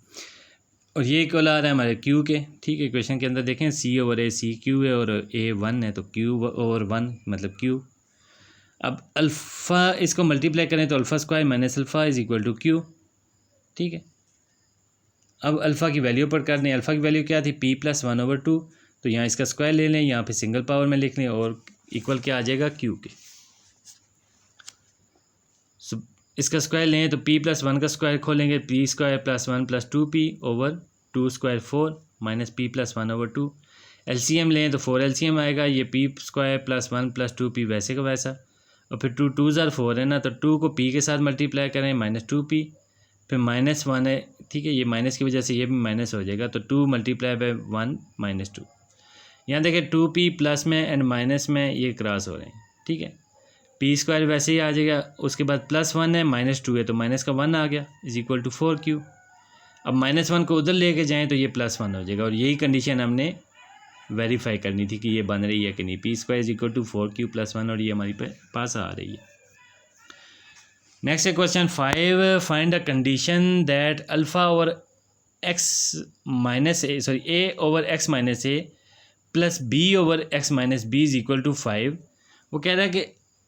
और ये इक्वल आ रहा है हमारे क्यू के, ठीक है। इक्वेशन के अंदर देखें c/a c क्यू है और a 1 है, तो q/1 मतलब q। अब अल्फ़ा इसको मल्टीप्लाई करें तो alpha square minus alpha is equal to q, ठीक है। अब अल्फ़ा की वैल्यू पर कर दें, अल्फ़ा की वैल्यू क्या थी p+1/2, तो यहाँ इसका स्क्वायर ले लें, यहाँ पे सिंगल पावर में लिख लें और इक्वल क्या आ जाएगा q के। सो इसका स्क्वायर लें तो p+1 का स्क्वायर खोलेंगे, p² + 1 + 2p/2² 4 minus p+1/2। LCM लें तो 4 एलसीएम आएगा, ये p² + 1 + 2p वैसे का वैसा, और फिर 2 2 ज़ार 4 है ना, तो 2 को p के साथ मल्टीप्लाई करें -2p, फिर -1 है, ठीक है। ये माइनस की वजह से ये भी माइनस हो जाएगा, तो 2 × 1 -2। यहाँ देखें 2p प्लस में एंड माइनस में ये क्रॉस हो रहे हैं, ठीक है। p² वैसे ही आ जाएगा, उसके बाद +1 है -2 है, तो माइनस का 1 आ गया इज इक्वल टू 4q। अब -1 को उधर लेके जाएं तो ये +1 हो जाएगा, और यही कंडीशन हमने वेरीफाई करनी थी कि ये बन रही है कि नहीं। p² is equal to 4q + 1, और ये हमारी पास आ रही है। नेक्स्ट है question 5, find the condition that alpha over x-a plus b/x-b is equal to 5। वो कह रहा है कि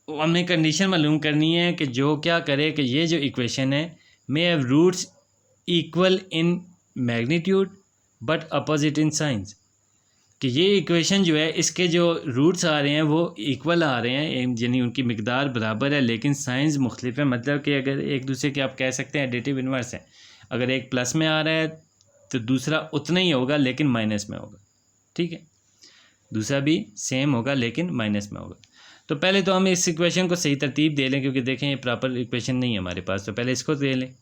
हमें कंडीशन मालूम करनी है कि जो क्या करे कि ये जो इक्वेशन है may have roots equal in magnitude but opposite in signs, कि ये इक्वेशन जो है इसके जो रूट्स आ रहे हैं वो इक्वल आ रहे हैं, यानी उनकी मिकदार बराबर है, लेकिन साइंस मुख्तलिफ है। मतलब कि अगर एक दूसरे के आप कह सकते हैं एडिटिव इन्वर्स है, अगर एक प्लस में आ रहा है तो दूसरा उतना ही होगा लेकिन माइनस में होगा, ठीक है। दूसरा भी सेम होगा लेकिन माइनस में होगा। तो पहले तो हम इस इक्वेशन को सही तरतीब दे लें, क्योंकि देखें ये प्रॉपर इक्वेशन नहीं है हमारे पास, तो पहले इसको दे लें,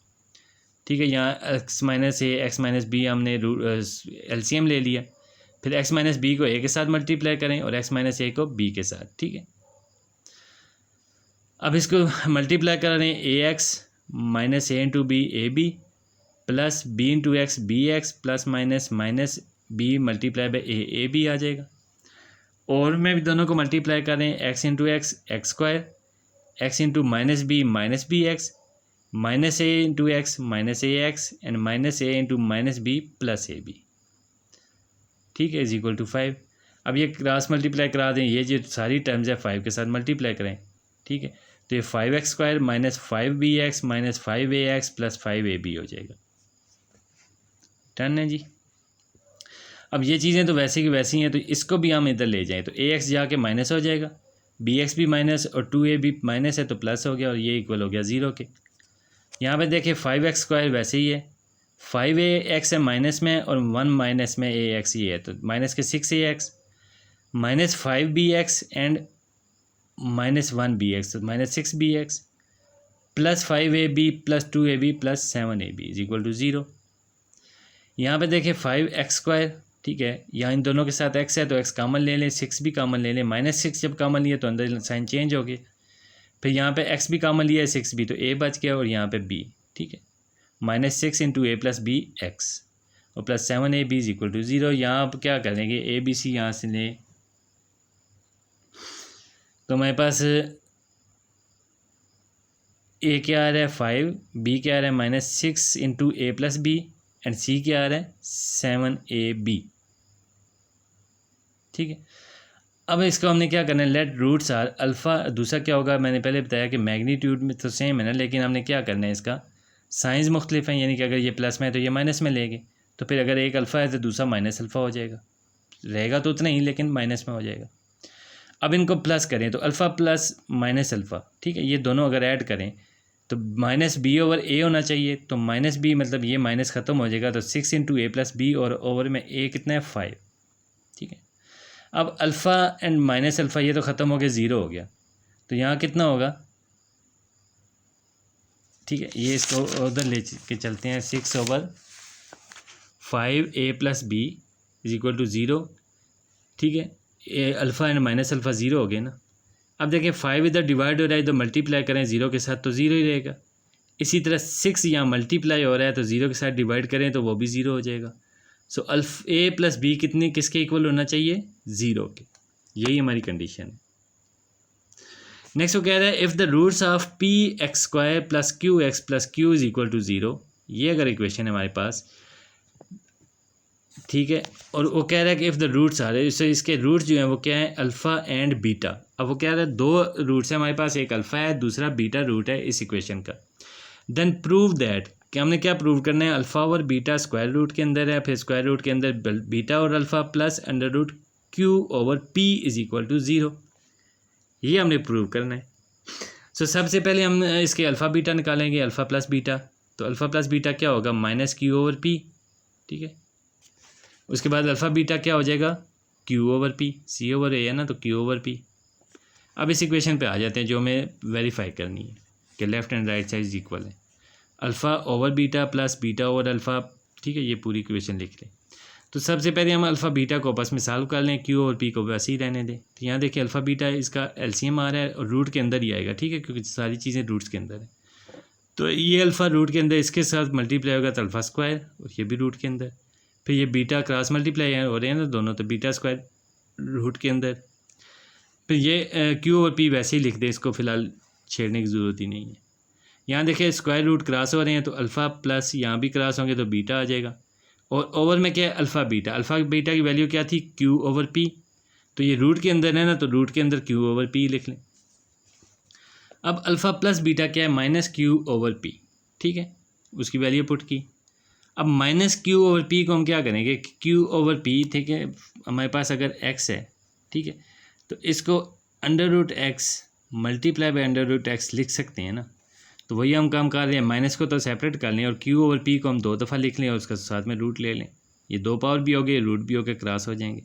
ठीक है। यहाँ x-a x-b हमने एलसीएम ले लिया, फिर x-b को a के साथ मल्टीप्लाई करें और x-a को b के साथ, ठीक है। अब इसको मल्टीप्लाई करें ax minus a into b ab plus b into x bx plus minus b multiply by a b आ जाएगा। और में भी दोनों को मल्टीप्लाई करें x into x x² x into -b minus a into x -ax and -a into -b plus ab, ठीक है, इज इक्वल टू 5। अब ये क्रॉस मल्टीप्लाई करा दें, ये जो सारी टर्म्स है 5 के साथ मल्टीप्लाई करें, ठीक है। तो ये 5x² minus 5bx minus 5ax plus 5ab हो जाएगा। डन है जी। अब ये चीज़ें तो वैसे की वैसी हैं, तो इसको भी हम इधर ले जाएं तो ax जाके माइनस हो जाएगा, bx भी माइनस और 2ab माइनस है तो प्लस हो गया, और ये इक्वल हो गया 0 के। यहाँ पे देखिए 5x² वैसे ही है, 5ax है माइनस में और 1 माइनस में ax ही है, तो माइनस के 6ax minus 5bx and minus 1bx, तो minus 6bx plus 5ab plus 2ab plus 7ab is equal to 0। यहाँ पे देखिए 5x², ठीक है, यहाँ इन दोनों के साथ x है तो x कॉमन ले लें, 6 भी कॉमन ले लें, -6 जब कॉमन लिया तो अंदर साइन चेंज हो गए, फिर यहाँ पे x भी कॉमन लिया है 6 भी, तो a बच गया और यहाँ पे b, ठीक है, -6 into a plus b x और plus 7ab is equal to 0। यहाँ आप क्या करेंगे abc यहाँ से लें तो हमारे पास a क्या आ रहा है 5, b क्या आ रहा है -6 into a plus b and c क्या आ रहा है 7ab, ठीक है। अब इसको हमने क्या करना है, लेट रूट्स आर अल्फ़ा, दूसरा क्या होगा मैंने पहले बताया कि मैग्नीट्यूड में तो सेम है ना, लेकिन हमने क्या करना है इसका साइंस मुख्तलिफ है, यानी कि अगर ये प्लस में है तो ये माइनस में लेंगे, तो फिर अगर एक अल्फ़ा है तो दूसरा माइनस अल्फ़ा हो जाएगा, रहेगा तो उतना ही लेकिन माइनस में हो जाएगा। अब इनको प्लस करें तो अल्फ़ा प्लस माइनस अल्फ़ा, ठीक है, ये दोनों अगर ऐड करें तो माइनस बी ओवर ए होना चाहिए, तो माइनस बी मतलब ये माइनस ख़त्म हो जाएगा, तो 6 इंटू ए प्लस बी और ओवर में ए कितना है 5, ठीक है। अब अल्फ़ा एंड माइनस अल्फ़ा ये तो ख़त्म हो गया, ज़ीरो हो गया, तो यहाँ कितना होगा, ठीक है। ये इसको उधर ले के चलते हैं, 6/5 a plus b is equal to zero, ठीक है। A alpha and minus alpha zero हो गए ना। अब देखें 5 इधर डिवाइड हो रहा है, तो मल्टीप्लाई करें ज़ीरो के साथ तो ज़ीरो ही रहेगा। इसी तरह 6 यहाँ मल्टीप्लाई हो रहा है, तो ज़ीरो के साथ डिवाइड करें तो वो भी ज़ीरो हो जाएगा। सो ए प्लस बी कितने किसके इक्वल होना चाहिए, ज़ीरो के। यही हमारी कंडीशन है। नेक्स्ट वो कह रहा है if the roots of p x square plus q is equal to zero, ये अगर इक्वेशन है हमारे पास, ठीक है। और वो कह रहा है कि इफ़ द रूट्स आ रहे हैं, इसके रूट्स जो हैं वो क्या है, अल्फ़ा एंड बीटा। अब वो कह रहा है दो रूट्स हैं हमारे पास, एक अल्फ़ा है दूसरा बीटा रूट है इस इक्वेशन का। देन प्रूव दैट, कि हमने क्या प्रूव करना है, अल्फ़ा और बीटा स्क्वायर रूट के अंदर है, फिर स्क्वायर रूट के अंदर बीटा और alpha plus under root q over p is equal to zero, ये हमने प्रूव करना है। सो सबसे पहले हम इसके अल्फ़ा बीटा निकालेंगे, अल्फ़ा प्लस बीटा, तो अल्फ़ा प्लस बीटा क्या होगा, माइनस क्यू ओवर पी, ठीक है। उसके बाद अल्फ़ा बीटा क्या हो जाएगा, क्यू ओवर पी, सी ओवर ए है ना, तो क्यू ओवर पी। अब इस इक्वेशन पे आ जाते हैं जो हमें वेरीफाई करनी है कि left and right side equal है, alpha over beta plus beta over alpha, ठीक है। ये पूरी इक्वेशन लिख लें। तो सबसे पहले हम अल्फ़ा बीटा को आपस में सॉल्व कर लें, क्यू और पी को वैसे ही रहने दें। तो यहाँ देखिए अल्फ़ा बीटा इसका एलसीएम आ रहा है और रूट के अंदर ही आएगा, ठीक है, क्योंकि सारी चीज़ें रूट्स के अंदर है। तो ये अल्फ़ा रूट के अंदर इसके साथ मल्टीप्लाई होगा तो अल्फ़ा स्क्वायर, और ये भी रूट के अंदर। फिर ये बीटा क्रॉस मल्टीप्लाई हो रहे हैं ना दोनों, तो बीटा स्क्वायर रूट के अंदर। फिर ये क्यू और पी वैसे ही लिख दें, इसको फ़िलहाल छेड़ने की ज़रूरत ही नहीं है। यहाँ देखिए स्क्वायर रूट क्रॉस हो रहे हैं, तो अल्फ़ा प्लस यहाँ भी क्रॉस होंगे तो बीटा आ जाएगा, और ओवर में क्या है, अल्फ़ा बीटा की वैल्यू क्या थी, क्यू ओवर पी। तो ये रूट के अंदर है ना, तो रूट के अंदर क्यू ओवर पी लिख लें। अब अल्फ़ा प्लस बीटा क्या है, माइनस क्यू ओवर पी, ठीक है, उसकी वैल्यू पुट की। अब माइनस क्यू ओवर पी को हम क्या करेंगे, क्यू ओवर पी, ठीक है, हमारे पास अगर एक्स है, ठीक है, तो इसको under root x multiply by under root x लिख सकते हैं ना। तो वही हम काम कर रहे हैं, माइनस को तो सेपरेट कर लें और क्यू ओवर पी को हम दो दफ़ा लिख लें और उसका साथ में रूट ले लें। ये दो पावर भी हो गए, रूट भी हो गए, क्रॉस हो जाएंगे।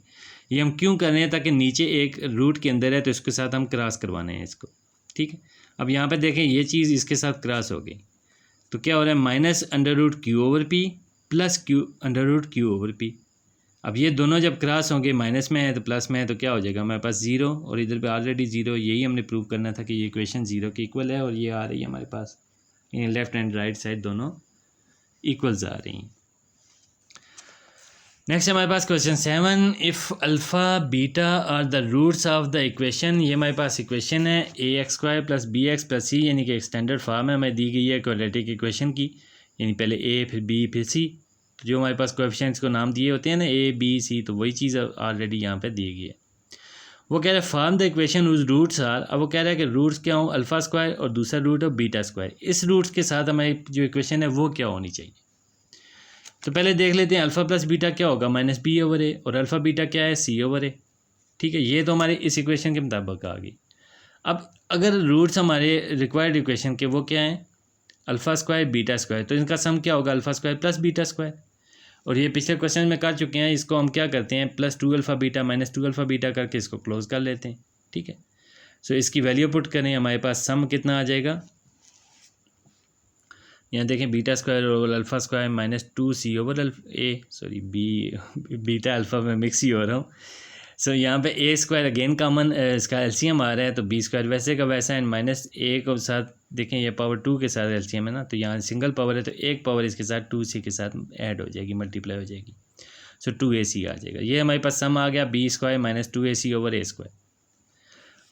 ये हम क्यों कर रहे हैं, ताकि नीचे एक रूट के अंदर है तो इसके साथ हम क्रॉस करवाने हैं इसको, ठीक है। अब यहाँ पे देखें ये चीज़ इसके साथ क्रॉस हो गई, तो क्या हो रहा है, minus under root q over p plus q under root q over p. अब ये दोनों जब क्रॉस होंगे, माइनस में है तो प्लस में है, तो क्या हो जाएगा हमारे पास ज़ीरो, और इधर पे ऑलरेडी ज़ीरो। यही हमने प्रूव करना था कि ये इक्वेशन ज़ीरो के इक्वल है, और ये आ रही है हमारे पास, ये लेफ़्ट एंड राइट साइड दोनों इक्वल्स आ रही हैं। नेक्स्ट हमारे पास question 7, if alpha beta are the roots of the equation. ये हमारे पास इक्वेशन है a x square plus b x plus c, यानी कि स्टैंडर्ड फार्म है, हमें दी गई है क्वाड्रेटिक इक्वेशन की, यानी पहले ए फिर बी फिर सी। तो जो हमारे पास कोएफिशिएंट्स को नाम दिए होते हैं ना, ए बी सी, तो वही चीज़ ऑलरेडी यहाँ पे दी गई है। वो कह रहा है फार्म द इक्वेशन उस रूट्स आर। अब वो कह रहा है कि रूट्स क्या हो, अल्फ़ा स्क्वायर और दूसरा रूट हो बीटा स्क्वायर। इस रूट्स के साथ हमारी जो इक्वेशन है वो क्या होनी चाहिए। तो पहले देख लेते हैं अल्फ़ा प्लस बीटा क्या होगा, माइनस बी ओवर ए, और अल्फ़ा बीटा क्या है, सी ओवर ए, ठीक है। ये तो हमारे इस इक्वेशन के मुताबिक आ गई। अब अगर रूट्स हमारे रिक्वायर्ड इक्वेशन के वो क्या हैं, अल्फ़ा स्क्वायर बीटा स्क्वायर, तो इनका सम क्या होगा, alpha square plus beta square. और ये पिछले क्वेश्चन में कर चुके हैं, इसको हम क्या करते हैं, plus 2 alpha beta minus 2 alpha beta करके इसको क्लोज कर लेते हैं, ठीक है। सो इसकी वैल्यू पुट करें, हमारे पास सम कितना आ जाएगा, यहाँ देखें beta square over alpha square minus 2c over beta alpha में मिक्स ही हो रहा हूँ। सो यहाँ पे ए स्क्वायर अगेन कॉमन, इसका एलसीएम आ रहा है, तो बी स्क्वायर वैसे का वैसा, एंड माइनस ए को साथ देखें, ये पावर 2 के साथ एलसीएम है ना, तो यहाँ सिंगल पावर है तो एक पावर इसके साथ 2c के साथ ऐड हो जाएगी, मल्टीप्लाई हो जाएगी। सो 2ac आ जाएगा। ये हमारे पास सम आ गया, b square minus 2ac over ए स्क्वायर।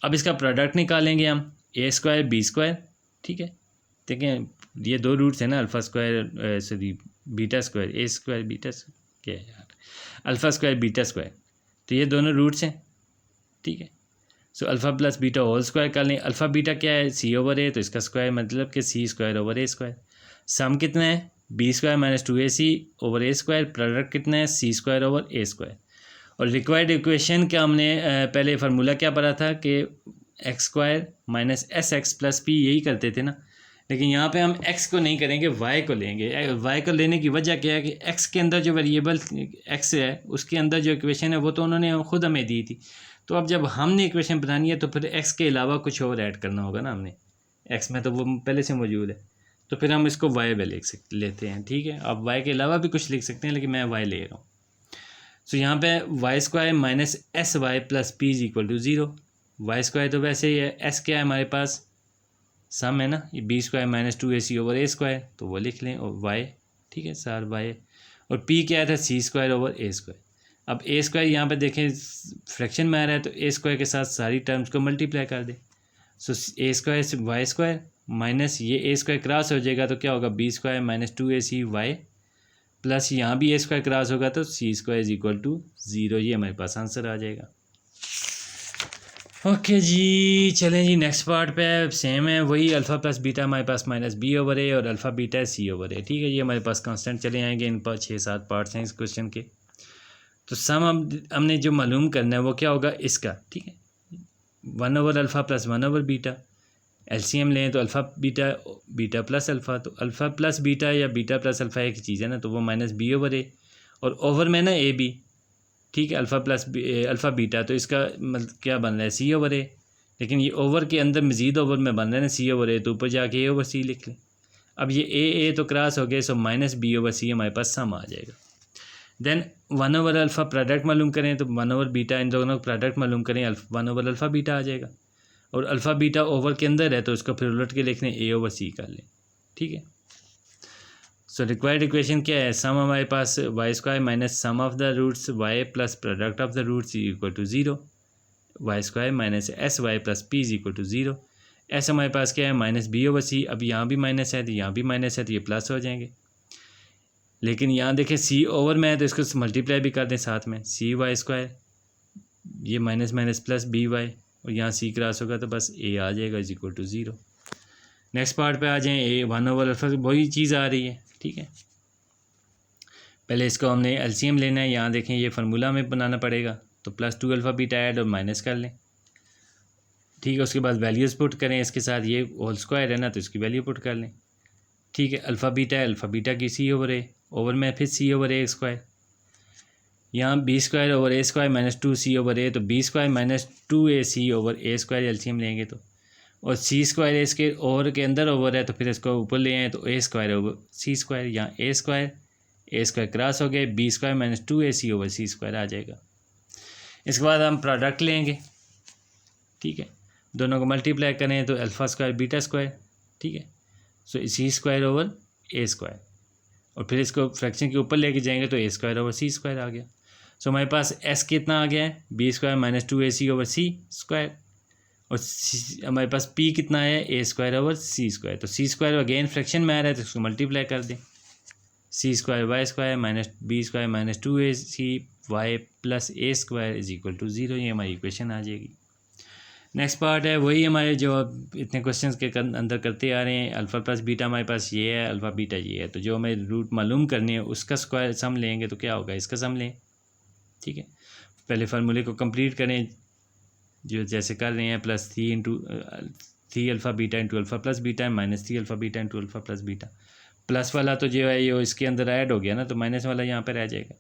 अब इसका प्रोडक्ट निकालेंगे हम, ए स्क्वायर बी स्क्वायर, ठीक है। देखें ये दो रूट्स हैं ना, अल्फ़ा स्क्वायर बीटा स्क्वायर, ए स्क्वायर बीटा क्या है यार, अल्फ़ा स्क्वायर बीटा स्क्वायर, तो ये दोनों रूट्स हैं, ठीक है। So alpha plus beta whole square कर लें। अल्फ़ा बीटा क्या है, सी ओवर ए, तो इसका स्क्वायर मतलब कि सी स्क्वायर ओवर ए स्क्वायर। सम कितना है, B square minus 2ac over ए स्क्वायर, प्रोडक्ट कितना है, सी स्क्वायर ओवर ए स्क्वायर। और रिक्वायर्ड इक्वेशन का हमने पहले फार्मूला क्या पढ़ा था कि x square minus s x plus p, यही करते थे ना, लेकिन यहाँ पे हम x को नहीं करेंगे, y को लेंगे। y को लेने की वजह क्या है कि x के अंदर जो वेरिएबल x है उसके अंदर जो इक्वेशन है वो तो उन्होंने खुद हमें दी थी। तो अब जब हमने इक्वेशन बनानी है तो फिर x के अलावा कुछ और ऐड करना होगा ना हमने, x में तो वो पहले से मौजूद है, तो फिर हम इसको y में लेते हैं। ठीक है, आप y के अलावा भी कुछ लिख सकते हैं लेकिन मैं y ले रहा हूँ। सो यहाँ पे y square minus S Y plus P is equal to zero. Y square तो वैसे ही है, एस क्या है हमारे पास, सम है ना, ये b square minus 2ac over ए स्क्वायर, तो वो लिख लें, और वाई, ठीक है सार वाई, और पी क्या था, सी स्क्वायर ओवर ए स्क्वायर। अब ए स्क्वायर यहाँ पे देखें फ्रैक्शन में आ रहा है तो ए स्क्वायर के साथ सारी टर्म्स को मल्टीप्लाई कर दें। सो ए स्क्वायर से वाई स्क्वायर माइनस ये ए स्क्वायर क्रॉस हो जाएगा तो क्या होगा, b square minus 2ac Y plus यहाँ भी ए स्क्वायर क्रॉस होगा तो सी square is equal to zero. ये हमारे पास आंसर आ जाएगा। ओके जी, चलें जी नेक्स्ट पार्ट पे सेम है वही, अल्फ़ा प्लस बीटा हमारे पास माइनस बी ओवर ए और अल्फ़ा बीटा है सी ओवर ए। ठीक है, ये हमारे पास कांस्टेंट चले आएंगे, इन पर 6-7 पार्ट्स हैं इस क्वेश्चन के। तो सम हमने जो मालूम करना है वो क्या होगा इसका, ठीक है, 1 over alpha plus 1 over beta, LCM लें तो alpha beta, beta plus alpha, तो अल्फ़ा प्लस बीटा या बीटा प्लस अल्फ़ा एक ही चीज़ है ना, तो वो माइनस बी ओवर ए, और ओवर में ना ए बी, ठीक है, अल्फ़ा प्लस अल्फ़ा बीटा, तो इसका मतलब क्या बन रहा है, सी ओवर ए, लेकिन ये ओवर के अंदर मज़ीद ओवर में बन रहा है ना सी ओवर ए, तो ऊपर जाके ए ओवर सी लिख लें। अब ये ए तो क्रॉस हो गए, सो माइनस बी ओवर सी हमारे पास सम आ जाएगा। देन 1 ओवर अल्फ़ा प्रोडक्ट मालूम करें तो 1 ओवर बीटा, इन दोनों का प्रोडक्ट मालूम करें, 1 ओवर अल्फ़ा बीटा आ जाएगा, और अल्फ़ा बीटा ओवर के अंदर है तो उसको फिर उलट के लिख लें, ए ओवर सी कर लें। ठीक है, सो रिक्वायर्ड इक्वेशन क्या है, सम हमारे पास y square minus sum of the roots y plus product of the roots equal to zero, y square minus S Y plus P is equal to zero. S हमारे पास क्या है, minus b over सी, अब यहाँ भी minus है तो यहाँ भी माइनस है तो ये प्लस हो जाएंगे, लेकिन यहाँ देखें सी ओवर में है तो इसको मल्टीप्लाई भी कर दें साथ में, सी वाई स्क्वायर, ये minus minus plus b y, और यहाँ सी क्रॉस होगा तो बस ए आ जाएगा is equal to zero. Next part पे आ जाएं, ए 1 ओवर अल्फ़ा, वही चीज़ आ रही है। ठीक है, पहले इसको हमने एलसीएम लेना है, यहाँ देखें ये फार्मूला में बनाना पड़ेगा, तो प्लस 2 अल्फ़ा बीटा ऐड और माइनस कर लें। ठीक है, उसके बाद वैल्यूज़ पुट करें इसके साथ, ये होल स्क्वायर है ना तो इसकी वैल्यू पुट कर लें। ठीक है, अल्फ़ा बीटा है, अल्फ़ा बीटा की सी ओवर ए, ओवर में फिर सी ओवर ए स्क्वायर, यहाँ b square over A square minus 2c over a, तो b square minus 2ac over ए स्क्वायर एलसीएम लेंगे तो, और सी स्क्वायर इसके ओवर के अंदर ओवर है तो फिर इसको ऊपर ले आए तो ए स्क्वायर ओवर सी स्क्वायर, यहाँ ए स्क्वायर क्रॉस हो गए, b square minus 2ac over सी स्क्वायर आ जाएगा। इसके बाद हम प्रोडक्ट लेंगे, ठीक है, दोनों को मल्टीप्लाई करें तो अल्फ़ा स्क्वायर बीटा स्क्वायर, ठीक है, सो सी स्क्वायर ओवर ए स्क्वायर, और फिर इसको फ्रैक्शन के ऊपर लेके जाएंगे तो ए स्क्वायर ओवर सी स्क्वायर आ गया। सो हमारे पास एस कितना आ गया है, B square minus 2ac over सी स्क्वायर, और हमारे पास पी कितना है, A square over C square, तो सी स्क्वायर अगेन फ्रैक्शन में आ रहा है तो इसको मल्टीप्लाई कर दें, C square Y square minus B square minus 2ac Y plus A square is equal to zero. ये हमारी इक्वेशन आ जाएगी। नेक्स्ट पार्ट है वही हमारे जो इतने क्वेश्चंस के अंदर करते आ रहे हैं, अल्फ़ा प्लस बीटा हमारे पास ये है, अल्फ़ा बीटा ये है, तो जो हमें रूट मालूम करनी है उसका स्क्वायर सम लेंगे तो क्या होगा, इसका सम लें। ठीक है, पहले फार्मूले को कंप्लीट करें जो जैसे कर रहे हैं, plus 3 alpha beta into alpha plus beta minus 3 alpha beta into alpha plus beta, plus वाला तो जो है ये इसके अंदर ऐड हो गया ना तो माइनस वाला यहाँ पर रह जाएगा।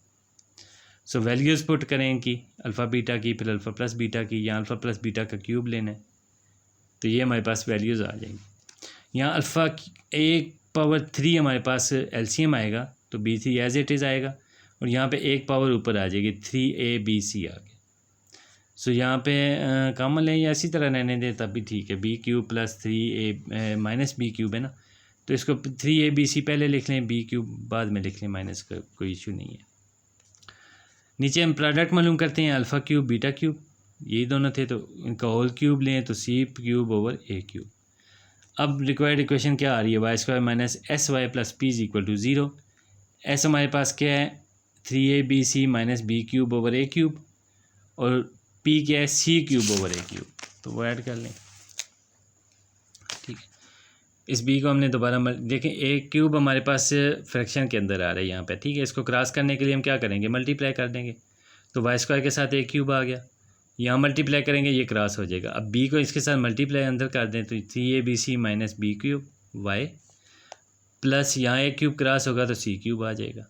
सो वैल्यूज़ पुट करें इनकी, अल्फ़ा बीटा की फिर अल्फ़ा प्लस बीटा की, यहाँ अल्फ़ा प्लस बीटा का क्यूब लेना है तो ये हमारे पास वैल्यूज़ आ जाएंगी। यहाँ अल्फ़ा 1/3 हमारे पास एलसीएम आएगा तो b3 एज इट इज़ आएगा, और यहाँ पे 1 पावर ऊपर आ जाएगी 3abc आ गया। सो यहाँ पे कॉमन लें या इसी तरह रहने दें तब भी ठीक है, b cube plus 3a minus B cube है ना, तो इसको 3abc पहले लिख लें, बी क्यूब बाद में लिख लें, माइनस का कोई इशू नहीं है। नीचे हम प्रोडक्ट मालूम करते हैं, अल्फ़ा क्यूब बीटा क्यूब, यही दोनों थे तो इनका होल क्यूब लें तो C cube over A cube. अब रिक्वायर्ड इक्वेशन क्या आ रही है, Y square minus S Y plus P is equal to zero. S हमारे पास क्या है, 3abc minus B cube over A cube, और पी क्या है, C cube over A cube, तो वो ऐड कर लें। ठीक है, इस बी को हमने दोबारा देखें, ए क्यूब हमारे पास फ्रैक्शन के अंदर आ रहा है यहाँ पे। ठीक है, इसको क्रॉस करने के लिए हम क्या करेंगे, मल्टीप्लाई कर देंगे, तो वाई स्क्वायर के साथ ए क्यूब आ गया, यहाँ मल्टीप्लाई करेंगे ये क्रॉस हो जाएगा। अब बी को इसके साथ मल्टीप्लाई अंदर कर दें तो 3abc minus B cube, y plus यहाँ ए क्यूब क्रॉस होगा तो सी क्यूब आ जाएगा।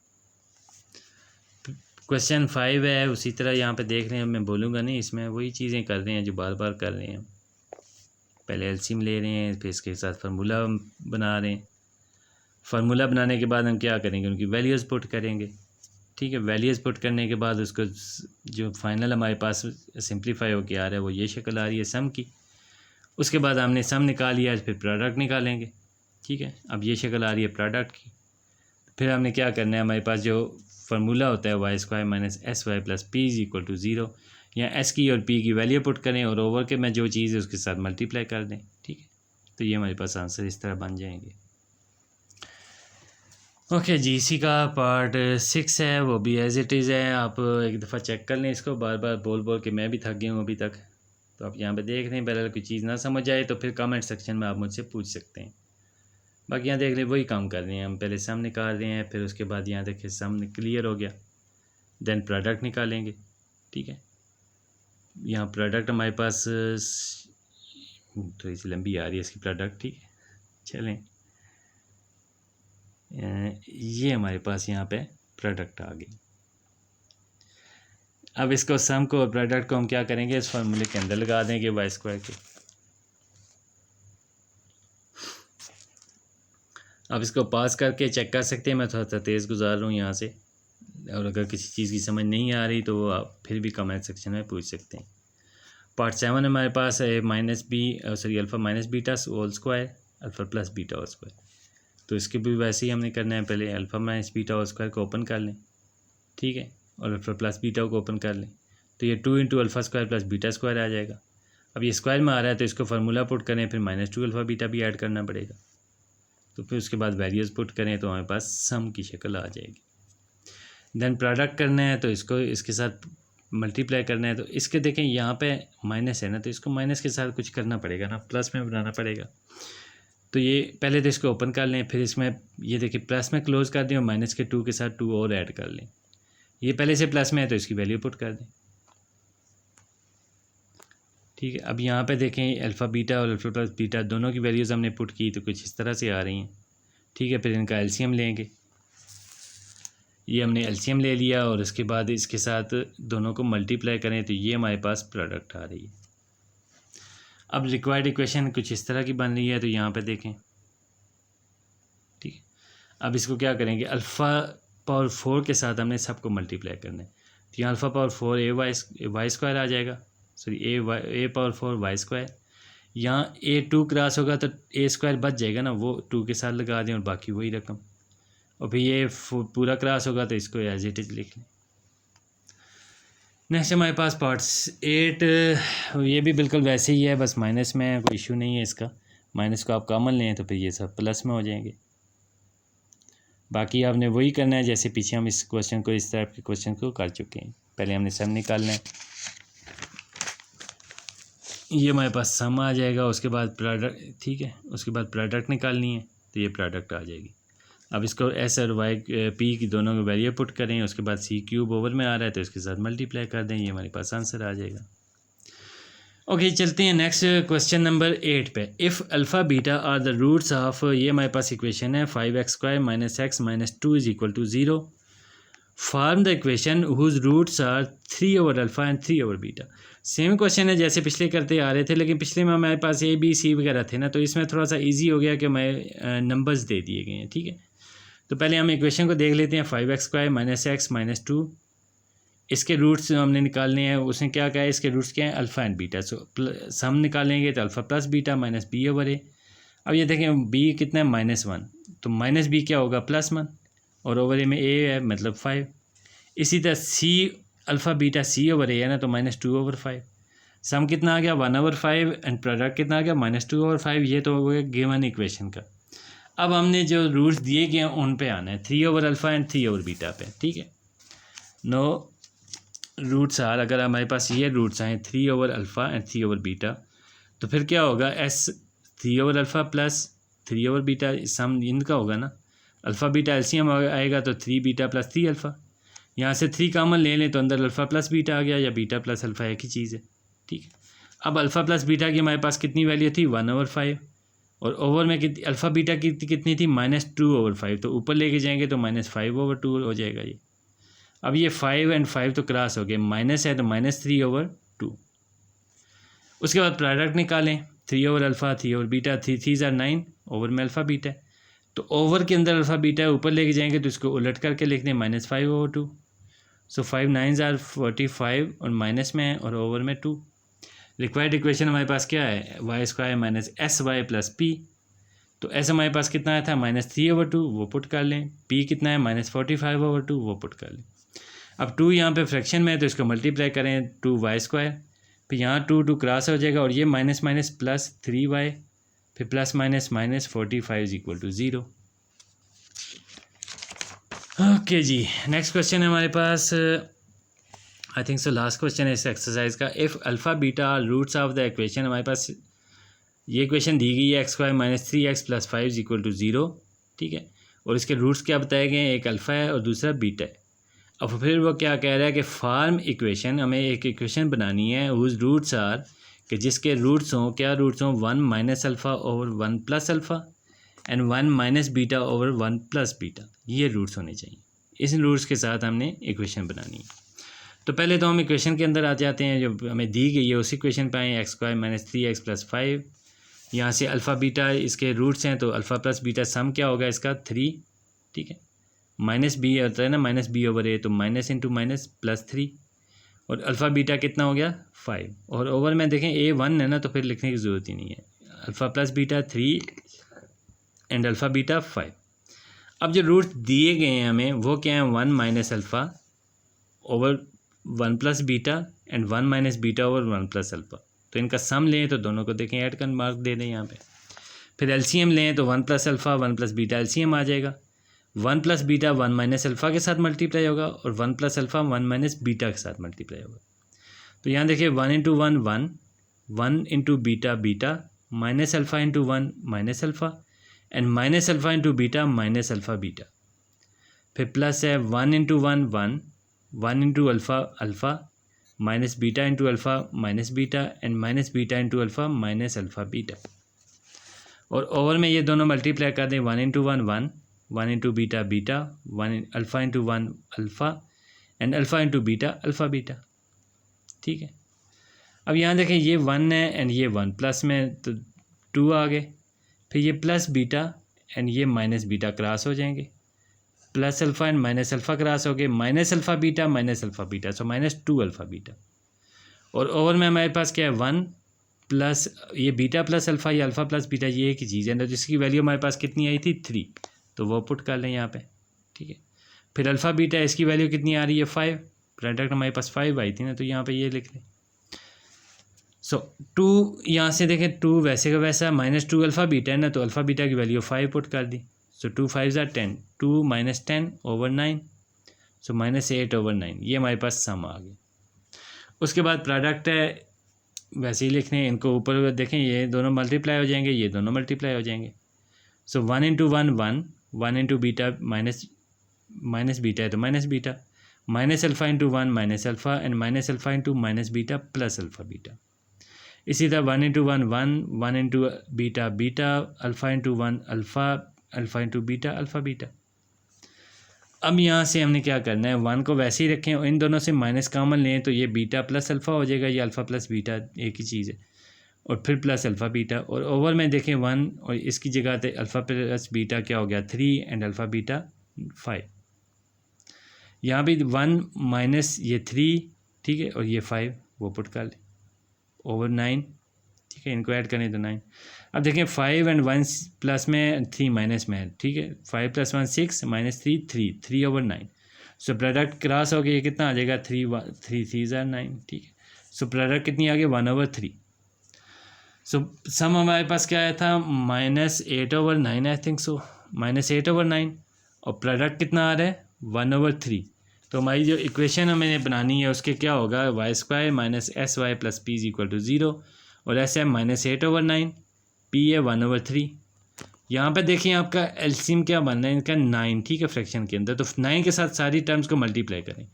क्वेश्चन 5 है, उसी तरह यहाँ पे देख रहे हैं, मैं बोलूँगा नहीं, इसमें वही चीज़ें कर रहे हैं जो बार बार कर रहे हैं। पहले एलसीएम ले रहे हैं, फिर इसके साथ फार्मूला बना रहे हैं। फार्मूला बनाने के बाद हम क्या करेंगे, उनकी वैल्यूज़ पुट करेंगे। ठीक है, वैल्यूज़ पुट करने के बाद उसको जो फाइनल हमारे पास सिंप्लीफाई होकर आ रहा है वो ये शक्ल आ रही है सम की। उसके बाद हमने सम निकाल लिया, फिर प्रोडक्ट निकालेंगे। ठीक है, अब ये शक्ल आ रही है प्रोडक्ट की। फिर हमने क्या करना है, हमारे पास जो फार्मूला होता है Y square minus S Y plus P is equal to zero, या एस की और पी की वैल्यू पुट करें और ओवर के में जो चीज़ है उसके साथ मल्टीप्लाई कर दें। ठीक है, तो ये हमारे पास आंसर इस तरह बन जाएंगे। ओके जी, इसी का पार्ट 6 है, वो भी एज इट इज़ है। आप एक दफ़ा चेक कर लें इसको, बार बार बोल बोल के मैं भी थक गया हूँ अभी तक। तो आप यहाँ पे देख रहे हैं, बहरहाल कोई चीज़ ना समझ आए तो फिर कमेंट सेक्शन में आप मुझसे पूछ सकते हैं। बाकी यहाँ देख लें वही काम कर रहे हैं हम, पहले सम निकाल रहे हैं, फिर उसके बाद यहाँ देखिए सम क्लियर हो गया, देन प्रोडक्ट निकालेंगे। ठीक है, यहाँ प्रोडक्ट हमारे पास थोड़ी सी लंबी आ रही है इसकी प्रोडक्ट। ठीक है, चलें, ये हमारे पास यहाँ पे प्रोडक्ट आ गई। अब इसको सम को और प्रोडक्ट को हम क्या करेंगे, इस फार्मूले के अंदर लगा देंगे वाई स्क्वायर के। अब इसको पास करके चेक कर सकते हैं, मैं थोड़ा सा तेज़ गुजार रहा हूँ यहाँ से, और अगर किसी चीज़ की समझ नहीं आ रही तो आप फिर भी कमेंट सेक्शन में पूछ सकते हैं। पार्ट 7 हमारे पास है minus B sorry alpha minus beta whole square alpha plus beta whole square. तो इसके भी वैसे ही हमने करना है, पहले alpha minus beta whole square को ओपन कर लें। ठीक है, और अल्फ़ा प्लस बीटा को ओपन कर लें, तो ये 2 into alpha square plus beta square आ जाएगा। अब ये स्क्वायर में आ रहा है तो इसको फार्मूला पुट करें, फिर -2 अल्फ़ा बीटा भी ऐड करना पड़ेगा। तो फिर उसके बाद वैल्यूज़ पुट करें तो हमारे पास सम की शक्ल आ जाएगी। देन प्रोडक्ट करना है तो इसको इसके साथ मल्टीप्लाई करना है, तो इसके देखें यहाँ पे माइनस है ना, तो इसको माइनस के साथ कुछ करना पड़ेगा ना, प्लस में बनाना पड़ेगा। तो ये पहले तो इसको ओपन कर लें, फिर इसमें ये देखिए प्लस में क्लोज़ कर दें और माइनस के 2 के साथ 2 और ऐड कर लें। ये पहले से प्लस में है तो इसकी वैल्यू पुट कर दें। ठीक है, अब यहाँ पे देखें अल्फ़ा बीटा और अल्फ़ा प्लस बीटा दोनों की वैल्यूज़ हमने पुट की तो कुछ इस तरह से आ रही हैं। ठीक है, फिर इनका एलसीएम लेंगे, ये हमने एलसीएम ले लिया और उसके बाद इसके साथ दोनों को मल्टीप्लाई करें तो ये हमारे पास प्रोडक्ट आ रही है। अब रिक्वायर्ड इक्वेशन कुछ इस तरह की बन रही है, तो यहाँ पे देखें। ठीक है, अब इसको क्या करेंगे, अल्फ़ा पावर 4 के साथ हमने सबको मल्टीप्लाई करना है, तो यहाँ अल्फ़ा पावर 4 वाई स्क्वायर आ जाएगा, सॉरी ए पावर 4 वाई स्क्वायर। यहाँ A2 क्रॉस होगा तो ए स्क्वायर बच जाएगा ना, वो 2 के साथ लगा दें और बाकी वही रकम, और फिर ये पूरा क्रॉस होगा तो इसको एज इट इज़ लिख लें। नेक्स्ट हमारे पास पार्ट 8, ये भी बिल्कुल वैसे ही है, बस माइनस में कोई इशू नहीं है इसका, माइनस को आप कॉमन लें तो फिर ये सब प्लस में हो जाएंगे। बाकी आपने वही करना है जैसे पीछे हम इस क्वेश्चन को, इस टाइप के क्वेश्चन को कर चुके हैं। पहले हमने सम निकालना है, ये हमारे पास सम आ जाएगा, उसके बाद प्रोडक्ट। ठीक है, उसके बाद प्रोडक्ट निकालनी है तो ये प्रोडक्ट आ जाएगी। अब इसको एस और वाई पी की दोनों को वैल्यू पुट करें, उसके बाद सी क्यूब ओवर में आ रहा है तो इसके साथ मल्टीप्लाई कर दें, ये हमारे पास आंसर आ जाएगा। ओके, चलते हैं नेक्स्ट क्वेश्चन नंबर 8 पे। If alpha beta are the roots of, ये हमारे पास इक्वेशन है 5x² - x - 2 is equal to 0, form the equation whose roots are 3/अल्फ़ा एंड 3/बीटा। सेम क्वेश्चन है जैसे पिछले करते आ रहे थे, लेकिन पिछले में हमारे पास A B C वगैरह थे ना, तो इसमें थोड़ा सा इजी हो गया कि हमें नंबर्स दे दिए गए हैं। ठीक है, तो पहले हम इक्वेशन को देख लेते हैं। 5x² - x - 2, इसके रूट्स हमने निकालने हैं। उसने क्या कहा है, इसके रूट्स क्या हैं, अल्फ़ा एंड बीटा। सो सम निकालेंगे तो alpha plus beta minus b/a। अब ये देखें b कितना है, -1, तो माइनस b क्या होगा, +1, और ओवर ए में a है मतलब 5। इसी तरह c अल्फ़ा बीटा c/a है ना, तो -2/5। सम कितना आ गया, 1/5, एंड प्रोडक्ट कितना आ गया, -2/5। ये तो हो गया गिवन इक्वेशन का। अब हमने जो रूट्स दिए गए हैं उन पे आना है, 3/अल्फ़ा एंड 3/बीटा पे। ठीक है, नो रूट्स आर, अगर हमारे पास ये रूट्स आए 3/अल्फ़ा एंड 3/बीटा, तो फिर क्या होगा, एस 3/अल्फ़ा प्लस 3/बीटा सम इनका होगा ना, अल्फ़ा बीटा एलसीएम आएगा तो 3/बीटा प्लस 3/अल्फ़ा। यहाँ से 3 कॉमन ले लें तो अंदर अल्फ़ा प्लस बीटा आ गया, या बीटा प्लस अल्फ़ा एक ही चीज़ है। ठीक है, अब अल्फ़ा प्लस बीटा की हमारे पास कितनी वैल्यू थी, 1/5, और ओवर में अल्फ़ा बीटा की कितनी थी -2/5, तो ऊपर लेके जाएंगे तो -5/2 हो जाएगा ये। अब ये 5 और 5 तो क्रॉस हो गए, माइनस है तो -3/2। उसके बाद प्रोडक्ट निकालें, 3/अल्फ़ा 3/बीटा, 3 3 ज़ार 9, ओवर में अल्फ़ा बीटा है तो ओवर के अंदर अल्फ़ा बीटा है, ऊपर लेके जाएंगे तो इसको उलट करके लिख दें -5/2। सो 5 9 ज़ार 45 और माइनस में है और ओवर में 2। रिक्वायर्ड इक्वेशन हमारे पास क्या है, y² - sy + p। तो एस हमारे पास कितना आया था -3/2, वो पुट कर लें। p कितना है -45/2, वो पुट कर लें। अब 2 यहाँ पे फ्रैक्शन में है तो इसको मल्टीप्लाई करें 2y², फिर यहाँ 2 क्रॉस हो जाएगा और ये माइनस माइनस प्लस 3y, फिर प्लस माइनस माइनस 45 = 0। ओके जी, नेक्स्ट क्वेश्चन है हमारे पास, I think so last question है इस एक्सरसाइज का। If alpha beta roots of the equation, हमारे पास ये इक्वेशन दी गई है x² - 3x + 5 = 0, ठीक है, और इसके रूट्स क्या बताए गए हैं, एक अल्फ़ा है और दूसरा बीटा है। अब फिर वो क्या कह रहा है कि फार्म इक्वेशन, हमें एक इक्वेशन बनानी है हुज रूट्स आर, कि जिसके रूट्स हों, क्या रूट्स हों, 1 - alpha over 1 + alpha and 1 - beta over 1 + beta, ये रूट्स होने चाहिए। इस रूट्स के साथ हमने इक्वेशन बनानी है। तो पहले तो हम इक्वेशन के अंदर आ जाते हैं, जो हमें दी गई है उस इक्वेशन पे आए, x² - 3x + 5। यहाँ से अल्फ़ा बीटा इसके रूट्स हैं तो अल्फ़ा प्लस बीटा सम क्या होगा इसका 3, ठीक है, माइनस बी होता है ना, -b/a, तो माइनस इंटू माइनस +3, और अल्फ़ा बीटा कितना हो गया 5, और ओवर में देखें a 1 है ना, तो फिर लिखने की ज़रूरत ही नहीं है। Alpha plus beta 3 and alpha beta 5। अब जो रूट्स दिए गए हैं हमें वो क्या है, 1 - alpha over 1 + beta and 1 - beta over 1 + alpha. तो इनका सम लें तो दोनों को देखें, ऐड कर मार्क दे दें यहाँ पे। फिर एलसीएम लें तो 1 + अल्फ़ा 1 + बीटा एलसीएम आ जाएगा। 1 + बीटा 1 - अल्फ़ा के साथ मल्टीप्लाई होगा और 1 + अल्फ़ा 1 - बीटा के साथ मल्टीप्लाई होगा। तो यहाँ देखिए 1 × 1 1, 1 × beta beta, minus alpha × 1 minus alpha and minus alpha × beta minus alpha beta. फिर प्लस है 1 × 1 1, 1 × alpha alpha, minus beta × alpha minus beta and minus beta × alpha minus alpha beta. और over में ये दोनों मल्टीप्लाई कर दें, 1 × 1 1, 1 × beta beta, 1 alpha × 1 alpha and alpha × beta alpha beta, ठीक है। अब यहाँ देखें ये 1 है एंड ये 1, प्लस में तो 2 आ गए, फिर ये प्लस बीटा एंड ये माइनस बीटा क्रॉस हो जाएंगे, plus alpha and minus alpha cross हो गए, minus alpha beta minus alpha beta, so -2 alpha beta. और ओवर में हमारे पास क्या है 1 प्लस ये बीटा प्लस अल्फ़ा, ये अल्फ़ा प्लस बीटा, ये एक ही चीज़ है ना, जिसकी वैल्यू हमारे पास कितनी आई थी 3, तो वो पुट कर लें यहाँ पे, ठीक है। फिर अल्फ़ा बीटा इसकी वैल्यू कितनी आ रही है 5, प्रोडक्ट हमारे पास 5 आई थी ना, तो यहाँ पे ये लिख लें। सो 2 यहाँ से देखें 2 वैसे का वैसा -2 अल्फ़ा बीटा है ना, तो अल्फ़ा बीटा की वैल्यू 5 पुट कर दी। सो 2 5 = 10, 2 - 10 ओवर 9, सो -8 ओवर 9, ये हमारे पास सम आ गया। उसके बाद प्रोडक्ट है वैसे ही लिखने, इनको ऊपर देखें ये दोनों मल्टीप्लाई हो जाएंगे, ये दोनों मल्टीप्लाई हो जाएंगे। सो 1 × 1 1, 1 × बीटा माइनस बीटा है तो minus beta, minus alpha × 1 minus alpha and minus alpha × minus beta plus alpha beta. इसी तरह 1 × 1 1, 1 × beta beta, alpha × 1 alpha, alpha × beta alpha beta. अब यहाँ से हमने क्या करना है, 1 को वैसे ही रखें और इन दोनों से माइनस कॉमन लें तो ये बीटा प्लस अल्फ़ा हो जाएगा, ये अल्फ़ा प्लस बीटा एक ही चीज़ है, और फिर प्लस अल्फ़ा बीटा, और ओवर में देखें 1 और इसकी जगह पे अल्फ़ा प्लस बीटा क्या हो गया 3 एंड अल्फ़ा बीटा 5। यहाँ भी 1 माइनस ये 3, ठीक है, और ये 5 वो पुट कर ले ओवर 9, ठीक है, इनको ऐड करें तो 9। अब देखें 5 एंड 1 प्लस में 3 माइनस में है, ठीक है, 5 + 1 6 -3 3 ओवर 9। सो प्रोडक्ट क्रॉस हो गया, ये कितना आ जाएगा 3 3 = 9, ठीक है। सो प्रोडक्ट कितनी आ गई 1/3। सो सम हमारे पास क्या आया था -8 ओवर 9, आई थिंक सो -8 ओवर 9, और प्रोडक्ट कितना आ रहा है 1/3। तो हमारी जो इक्वेशन हमें बनानी है उसके क्या होगा, y² - sy + p = 0, और ऐसे है -8 ओवर 9, p है 1/3। यहाँ पे देखिए आपका एलसीएम क्या बनना है इनका 9, ठीक है, फ्रैक्शन के अंदर, तो 9 के साथ सारी टर्म्स को मल्टीप्लाई करें,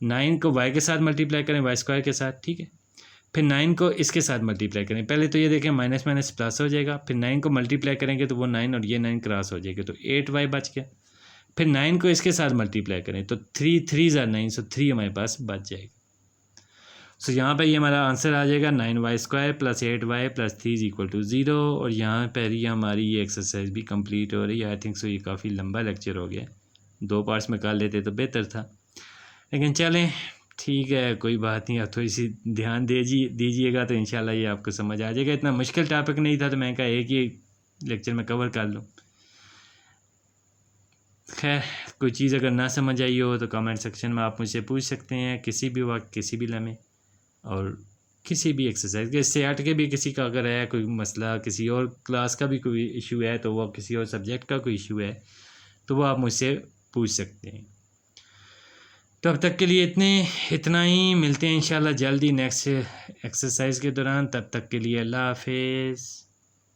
9 को y के साथ मल्टीप्लाई करें y² के साथ, ठीक है। फिर 9 को इसके साथ मल्टीप्लाई करें। पहले तो ये देखें माइनस माइनस प्लस हो जाएगा, फिर 9 को मल्टीप्लाई करेंगे तो वो 9 और ये 9 क्रॉस हो जाएगा, तो 8y बच गया। फिर 9 को इसके साथ मल्टीप्लाई करें तो 3 3 ज़ा 9, सो 3 हमारे पास बच जाएगा। सो यहाँ पे ये हमारा आंसर आ जाएगा 9y² + 8y + 3 = 0। और यहाँ पर ही हमारी ये एक्सरसाइज भी कंप्लीट हो रही है। आई थिंक सो ये काफ़ी लंबा लेक्चर हो गया, 2 पार्ट्स में कर लेते तो बेहतर था, लेकिन चलें ठीक है, कोई बात नहीं। आप थोड़ी सी ध्यान दीजिएगा तो इंशाल्लाह ये आपको समझ आ जाएगा। इतना मुश्किल टॉपिक नहीं था तो मैं कहा एक ही लेक्चर में कवर कर लूँ। खैर कोई चीज़ अगर ना समझ आई हो तो कमेंट सेक्शन में आप मुझसे पूछ सकते हैं, किसी भी वक्त किसी भी लम्हे, और किसी भी एक्सरसाइज के, इससे हट के भी किसी का अगर है कोई मसला, किसी और क्लास का भी कोई इशू है, तो वो किसी और सब्जेक्ट का कोई इशू है तो वो आप मुझसे पूछ सकते हैं। तो अब तक के लिए इतना ही, मिलते हैं इंशाल्लाह जल्दी नेक्स्ट एक्सरसाइज के दौरान। तब तक के लिए अल्लाह हाफिज़।